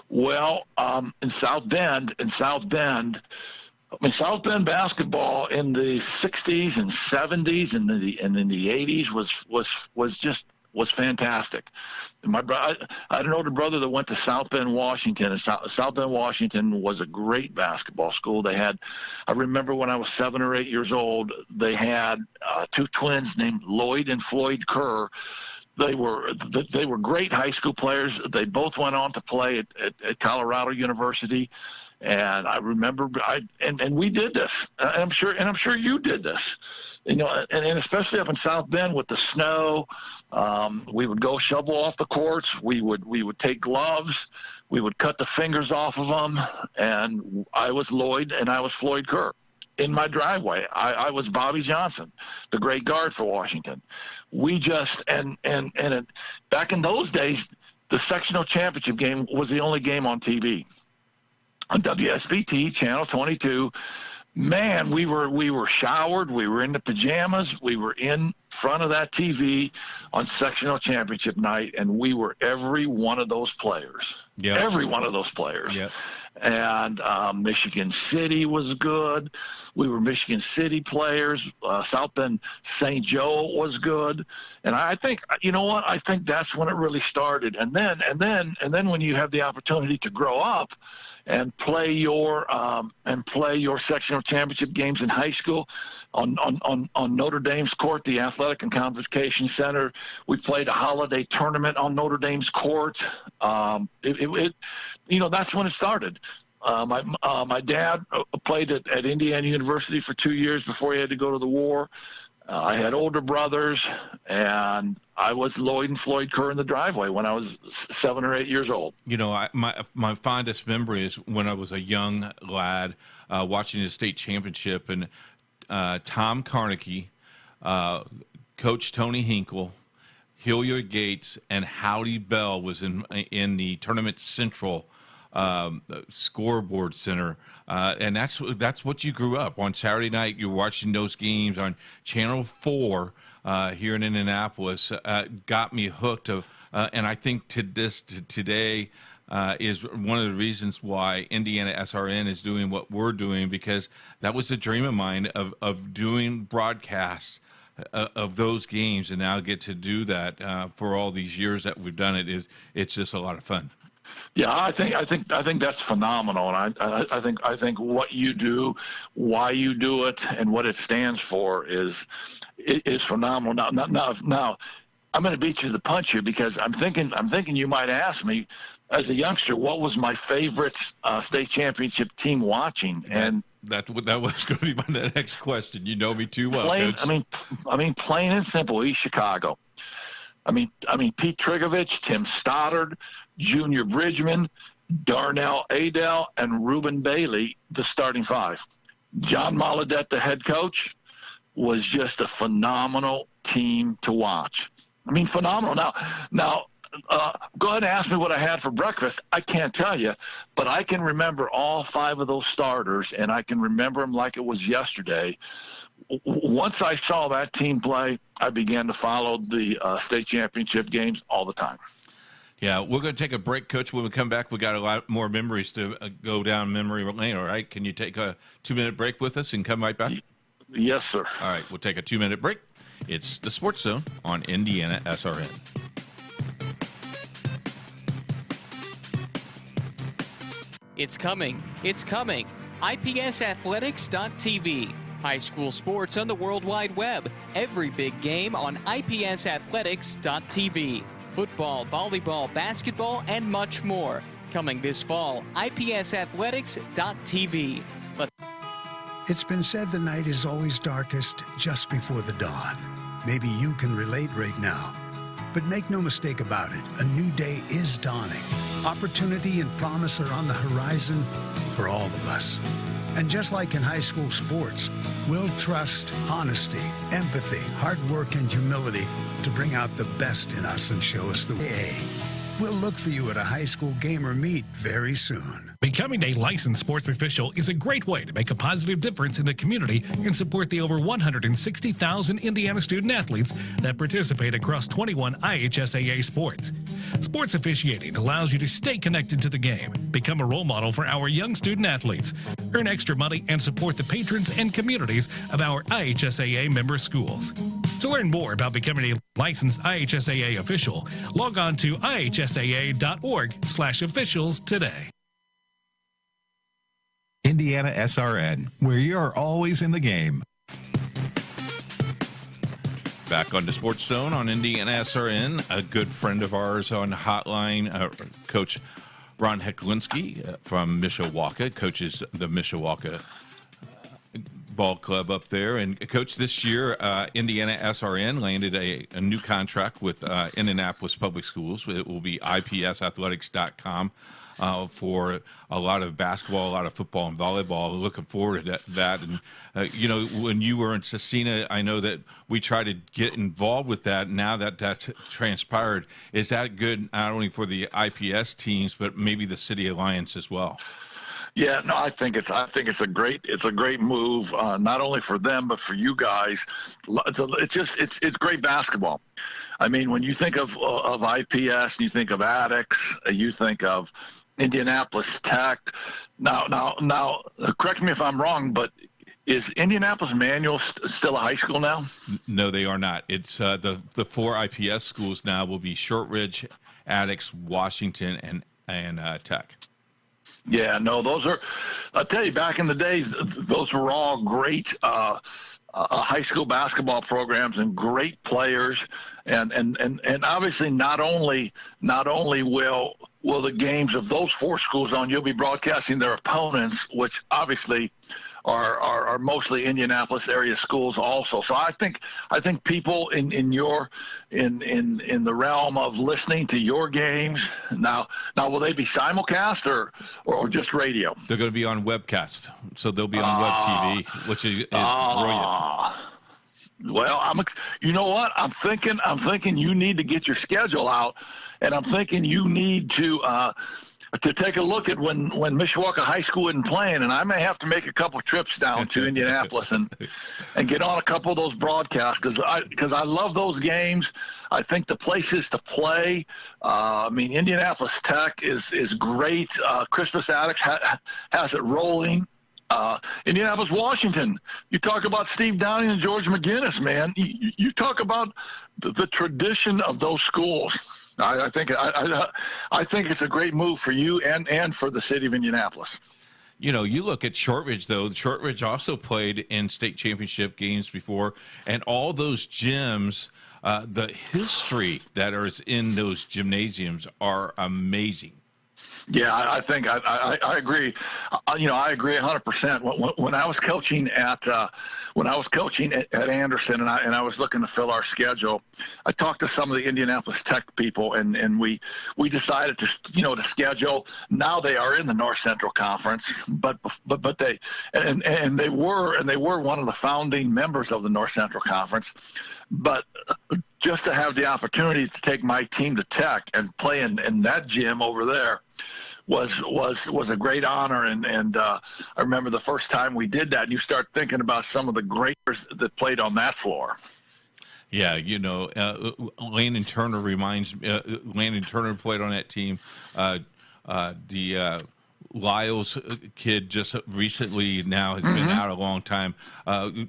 Well, in South Bend, South Bend basketball in the 60s and 70s and in the 80s was fantastic. I had an older brother that went to South Bend, Washington, and South Bend, Washington was a great basketball school. I remember when I was 7 or 8 years old, they had 2 twins named Lloyd and Floyd Kerr. They were great high school players. They both went on to play at Colorado University. And I remember, and we did this, and I'm sure you did this, and especially up in South Bend with the snow, we would go shovel off the courts. We would take gloves, we would cut the fingers off of them, and I was Lloyd and I was Floyd Kerr. In my driveway, I was Bobby Johnson, the great guard for Washington. We just back in those days, the sectional championship game was the only game on TV. On WSBT, Channel 22, man, we were showered, we were in the pajamas, we were in front of that TV on sectional championship night, and we were every one of those players. Yep. Every one of those players. Yep. And Michigan City was good. We were Michigan City players. South Bend St. Joe was good. And I think, I think that's when it really started. And then when you have the opportunity to grow up and play your sectional championship games in high school on Notre Dame's court, the Athletic and Convocation Center. We played a holiday tournament on Notre Dame's court. That's when it started. My dad played at Indiana University for 2 years before he had to go to the war. I had older brothers, and I was Lloyd and Floyd Kerr in the driveway when I was 7 or 8 years old. My fondest memory is when I was a young lad watching the state championship, and Tom Carnegie, Coach Tony Hinkle, Hilliard Gates, and Howdy Bell was in the Tournament Central scoreboard center, and that's what you grew up on. Saturday night you're watching those games on Channel 4 here in Indianapolis. Got me hooked, and I think today is one of the reasons why Indiana SRN is doing what we're doing, because that was a dream of mine of doing broadcasts of those games, and now get to do that for all these years that we've done it. It's just a lot of fun. Yeah, I think that's phenomenal, and I think what you do, why you do it, and what it stands for is phenomenal. Now, I'm going to beat you to the punch here, because I'm thinking you might ask me, as a youngster, what was my favorite state championship team watching, and that was going to be my next question. You know me too well, Coach. I mean, plain and simple, East Chicago. I mean, Pete Trigovich, Tim Stoddard, Junior Bridgman, Darnell Adel, and Reuben Bailey, the starting five. John Maladette, the head coach, was just a phenomenal team to watch. I mean, phenomenal. Now, go ahead and ask me what I had for breakfast. I can't tell you, but I can remember all five of those starters, and I can remember them like it was yesterday. Once I saw that team play, I began to follow the state championship games all the time. Yeah, we're going to take a break, Coach. When we come back, we got a lot more memories to go down memory lane. All right, can you take a 2-minute break with us and come right back? Yes, sir. All right, we'll take a 2-minute break. It's the Sports Zone on Indiana SRN. It's coming. It's coming. IPSathletics.tv. High school sports on the World Wide Web. Every big game on IPSathletics.tv. Football, volleyball, basketball, and much more. Coming this fall, IPSathletics.tv. It's been said the night is always darkest just before the dawn. Maybe you can relate right now. But make no mistake about it, a new day is dawning. Opportunity and promise are on the horizon for all of us. And just like in high school sports, we'll trust honesty, empathy, hard work, and humility to bring out the best in us and show us the way. We'll look for you at a high school game or meet very soon. Becoming a licensed sports official is a great way to make a positive difference in the community and support the over 160,000 Indiana student athletes that participate across 21 IHSAA sports. Sports officiating allows you to stay connected to the game, become a role model for our young student athletes, earn extra money, and support the patrons and communities of our IHSAA member schools. To learn more about becoming a licensed IHSAA official, log on to ihsaa.org/officials today. Indiana SRN, where you're always in the game. Back on the Sports Zone on Indiana SRN, a good friend of ours on hotline, Coach Ron Hecklinski from Mishawaka, coaches the Mishawaka ball club up there. And Coach, this year Indiana SRN landed a new contract with Indianapolis Public Schools. It will be ipsathletics.com for a lot of basketball, a lot of football and volleyball. Looking forward to that. And when you were in Cecina, I know that we tried to get involved with that. Now that that's transpired, is that good not only for the IPS teams but maybe the City Alliance as well? Yeah, no, I think it's a great move, not only for them but for you guys. It's great basketball. I mean, when you think of IPS and you think of Addicts, you think of Indianapolis Tech. Now, correct me if I'm wrong, but is Indianapolis Manual still a high school now? No, they are not. It's the 4 IPS schools now will be Shortridge, Addicts, Washington, and Tech. Yeah, no, I'll tell you, back in the days, those were all great high school basketball programs and great players. And obviously not only will the games of those four schools you'll be broadcasting their opponents, which obviously are mostly Indianapolis area schools also. So I think people in the realm of listening to your games now will they be simulcast or just radio? They're going to be on webcast, so they'll be on web TV, which is brilliant. Well, you know what? I'm thinking you need to get your schedule out, and I'm thinking you need to take a look at when Mishawaka High School isn't playing, and I may have to make a couple trips down to Indianapolis and get on a couple of those broadcasts because I love those games. I think the places to play. Indianapolis Tech is great. Crispus Attucks has it rolling. Indianapolis, Washington. You talk about Steve Downing and George McGinnis, man. You talk about the tradition of those schools. I think it's a great move for you and for the city of Indianapolis. You look at Shortridge, though. Shortridge also played in state championship games before, and all those gyms, the history that is in those gymnasiums are amazing. Yeah, I think I agree. I agree 100%. When I was coaching at Anderson and I was looking to fill our schedule, I talked to some of the Indianapolis Tech people and we decided to schedule. Now they are in the North Central Conference, but they were one of the founding members of the North Central Conference. But just to have the opportunity to take my team to Tech and play in that gym over there was a great honor, and I remember the first time we did that, and you start thinking about some of the greaters that played on that floor. Yeah, Landon Turner Landon Turner played on that team. Lyle's kid just recently now has been out a long time.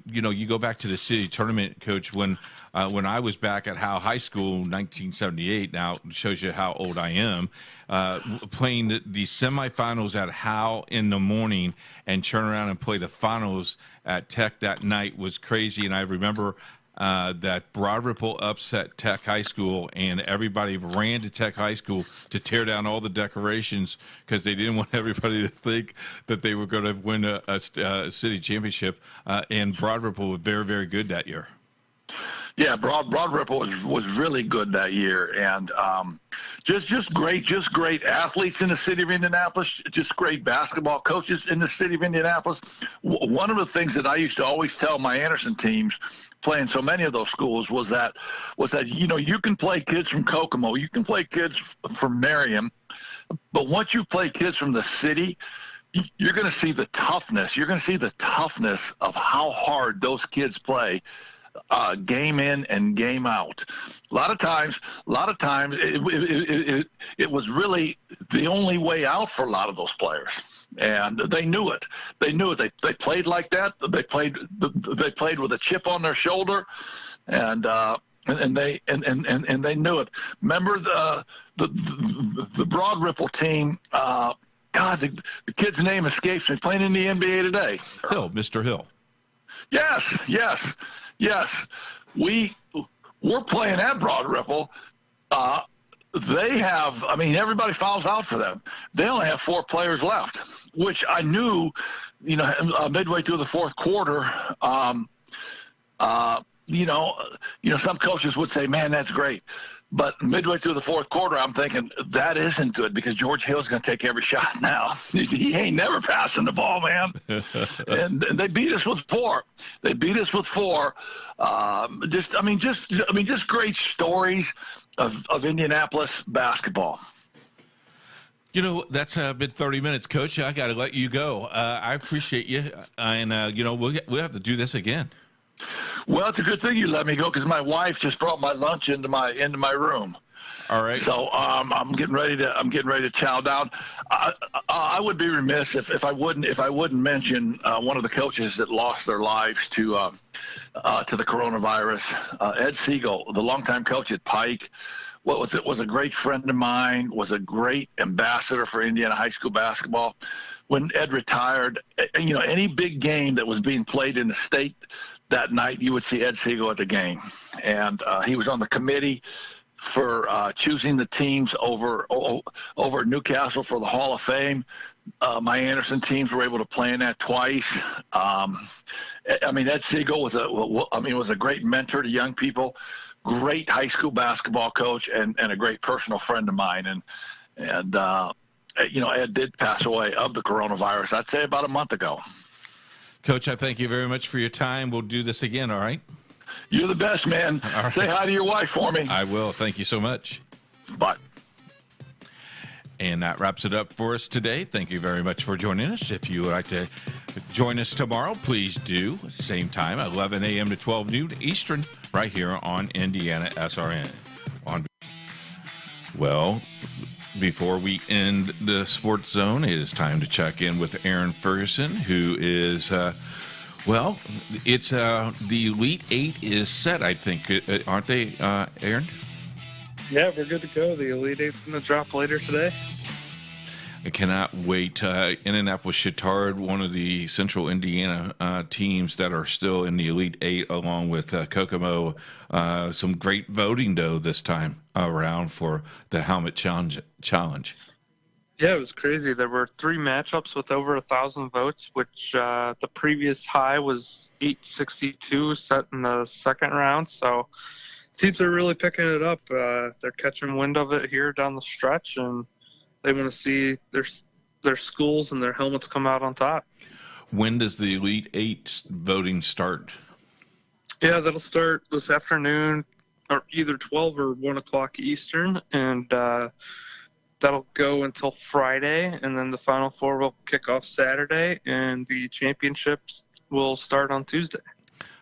You go back to the city tournament, Coach, when I was back at Howe High School in 1978, now it shows you how old I am, playing the semifinals at Howe in the morning and turn around and play the finals at Tech that night was crazy. And I remember that Broad Ripple upset Tech High School, and everybody ran to Tech High School to tear down all the decorations because they didn't want everybody to think that they were going to win a city championship. And Broad Ripple was very, very good that year. Yeah, Broad Ripple was really good that year, and just great athletes in the city of Indianapolis, just great basketball coaches in the city of Indianapolis. One of the things that I used to always tell my Anderson teams, playing so many of those schools, was that you can play kids from Kokomo, you can play kids from Merriam, but once you play kids from the city, you're going to see the toughness. You're going to see the toughness of how hard those kids play. Game in and game out. A lot of times it was really the only way out for a lot of those players, and they knew it. They They played like that. They played with a chip on their shoulder, and they knew it. Remember the Broad Ripple team. The kid's name escapes me. Playing in the NBA today. Hill, Mr. Hill. Yes. We're playing at Broad Ripple. They have, everybody fouls out for them. They only have 4 players left, which I knew, midway through the fourth quarter, some coaches would say, man, that's great. But midway through the fourth quarter, I'm thinking that isn't good because George Hill's going to take every shot now. He ain't never passing the ball, man. and they beat us with 4. Just great stories of Indianapolis basketball. That's been 30 minutes, Coach. I got to let you go. I appreciate you, and we'll have to do this again. Well, it's a good thing you let me go because my wife just brought my lunch into my room. All right. So I'm getting ready to chow down. I would be remiss if I wouldn't mention one of the coaches that lost their lives to the coronavirus. Ed Siegel, the longtime coach at Pike, was a great friend of mine, was a great ambassador for Indiana high school basketball. When Ed retired, any big game that was being played in the state that night, you would see Ed Siegel at the game. And he was on the committee for choosing the teams over at Newcastle for the Hall of Fame. My Anderson teams were able to play in that twice. Ed Siegel was a great mentor to young people, great high school basketball coach, and a great personal friend of mine. And Ed did pass away of the coronavirus, I'd say about a month ago. Coach, I thank you very much for your time. We'll do this again, all right? You're the best, man. Right. Say hi to your wife for me. I will. Thank you so much. Bye. And that wraps it up for us today. Thank you very much for joining us. If you would like to join us tomorrow, please do. Same time, 11 a.m. to 12 noon Eastern, right here on Indiana SRN. Well, before we end the Sports Zone, it is time to check in with Aaron Ferguson, who is, it's the Elite Eight is set, I think. Aren't they, Aaron? Yeah, we're good to go. The Elite Eight's going to drop later today. I cannot wait. Indianapolis Chittard, one of the Central Indiana teams that are still in the Elite Eight, along with Kokomo. Some great voting, though, this time around for the Helmet Challenge. Yeah, it was crazy. There were 3 matchups with over 1,000 votes, which the previous high was 862 set in the second round. So teams are really picking it up. They're catching wind of it here down the stretch, and they want to see their schools and their helmets come out on top. When does the Elite Eight voting start? Yeah, that'll start this afternoon, or either 12 or 1 o'clock Eastern, and that'll go until Friday, and then the Final Four will kick off Saturday, and the championships will start on Tuesday.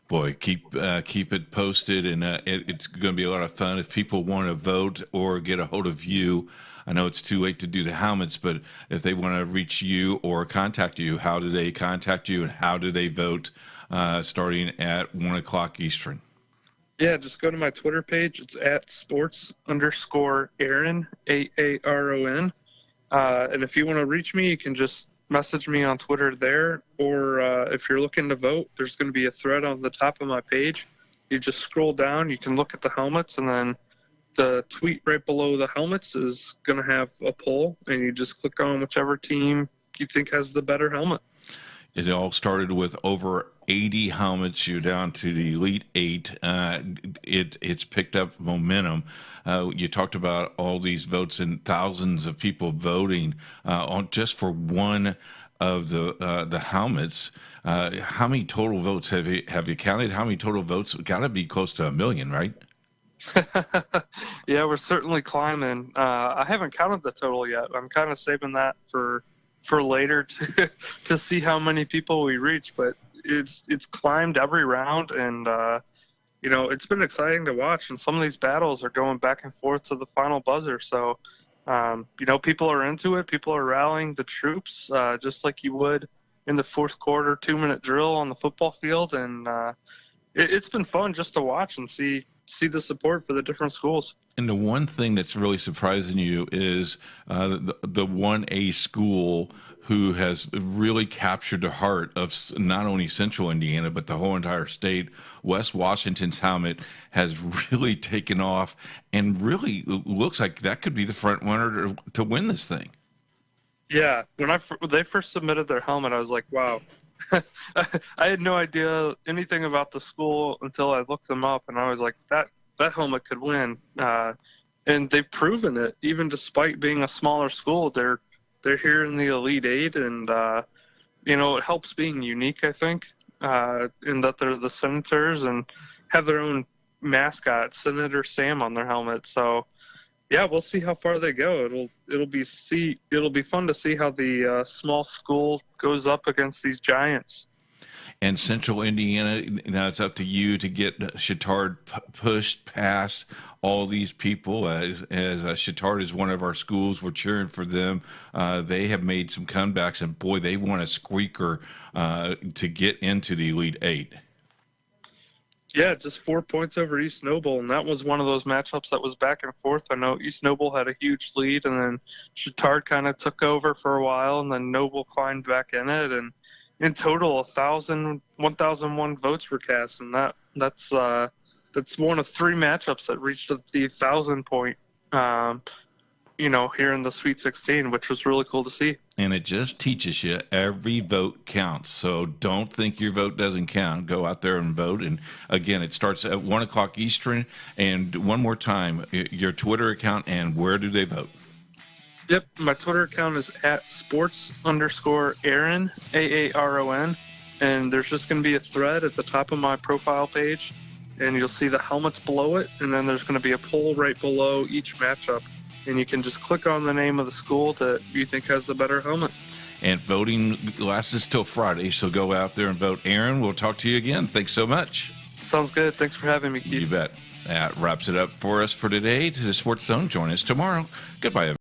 Boy, keep it posted, and it's going to be a lot of fun. If people want to vote or get a hold of you, I know it's too late to do the helmets, but if they want to reach you or contact you, how do they contact you, and how do they vote starting at 1 o'clock Eastern? Yeah, just go to my Twitter page. It's at sports_Aaron, AARON. And if you want to reach me, you can just message me on Twitter there. Or if you're looking to vote, there's going to be a thread on the top of my page. You just scroll down, you can look at the helmets, and then the tweet right below the helmets is going to have a poll, and you just click on whichever team you think has the better helmet. It all started with over 80 helmets. You're down to the Elite Eight. It's picked up momentum. You talked about all these votes and thousands of people voting on just for one of the helmets. How many total votes have you counted? How many total votes? Got to be close to 1 million, right? Yeah, we're certainly climbing. I haven't counted the total yet. I'm kind of saving that for later to see how many people we reach, but it's climbed every round, and it's been exciting to watch, and some of these battles are going back and forth to the final buzzer. So people are into it, people are rallying the troops just like you would in the fourth quarter 2-minute drill on the football field, and it's been fun just to watch and see the support for the different schools. And the one thing that's really surprising you is the 1A school who has really captured the heart of not only Central Indiana, but the whole entire state. West Washington's helmet has really taken off and really looks like that could be the front runner to win this thing. Yeah, when they first submitted their helmet, I was like, wow. I had no idea anything about the school until I looked them up, and I was like, that helmet could win. And they've proven it, even despite being a smaller school. They're here in the Elite Eight, and it helps being unique, I think, in that they're the Senators and have their own mascot, Senator Sam, on their helmet. So yeah, we'll see how far they go. It'll be fun to see how the small school goes up against these giants. And Central Indiana, now it's up to you to get Chittard pushed past all these people. As Chittard is one of our schools, we're cheering for them. They have made some comebacks, and boy, they want a squeaker to get into the Elite Eight. Yeah, just 4 points over East Noble, and that was one of those matchups that was back and forth. I know East Noble had a huge lead, and then Chittard kind of took over for a while, and then Noble climbed back in it, and in total, 1,001 votes were cast, and that's one of 3 matchups that reached the 1,000 point, here in the Sweet 16, which was really cool to see. And it just teaches you every vote counts. So don't think your vote doesn't count. Go out there and vote. And again, it starts at 1 o'clock Eastern. And one more time, your Twitter account and where do they vote? Yep, my Twitter account is at sports_Aaron, AARON. And there's just going to be a thread at the top of my profile page. And you'll see the helmets below it. And then there's going to be a poll right below each matchup. And you can just click on the name of the school that you think has the better helmet. And voting lasts till Friday, so go out there and vote. Aaron, we'll talk to you again. Thanks so much. Sounds good. Thanks for having me, Keith. You bet. That wraps it up for us for today. To the Sports Zone, join us tomorrow. Goodbye, everyone.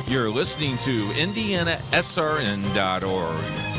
You're listening to IndianaSRN.org.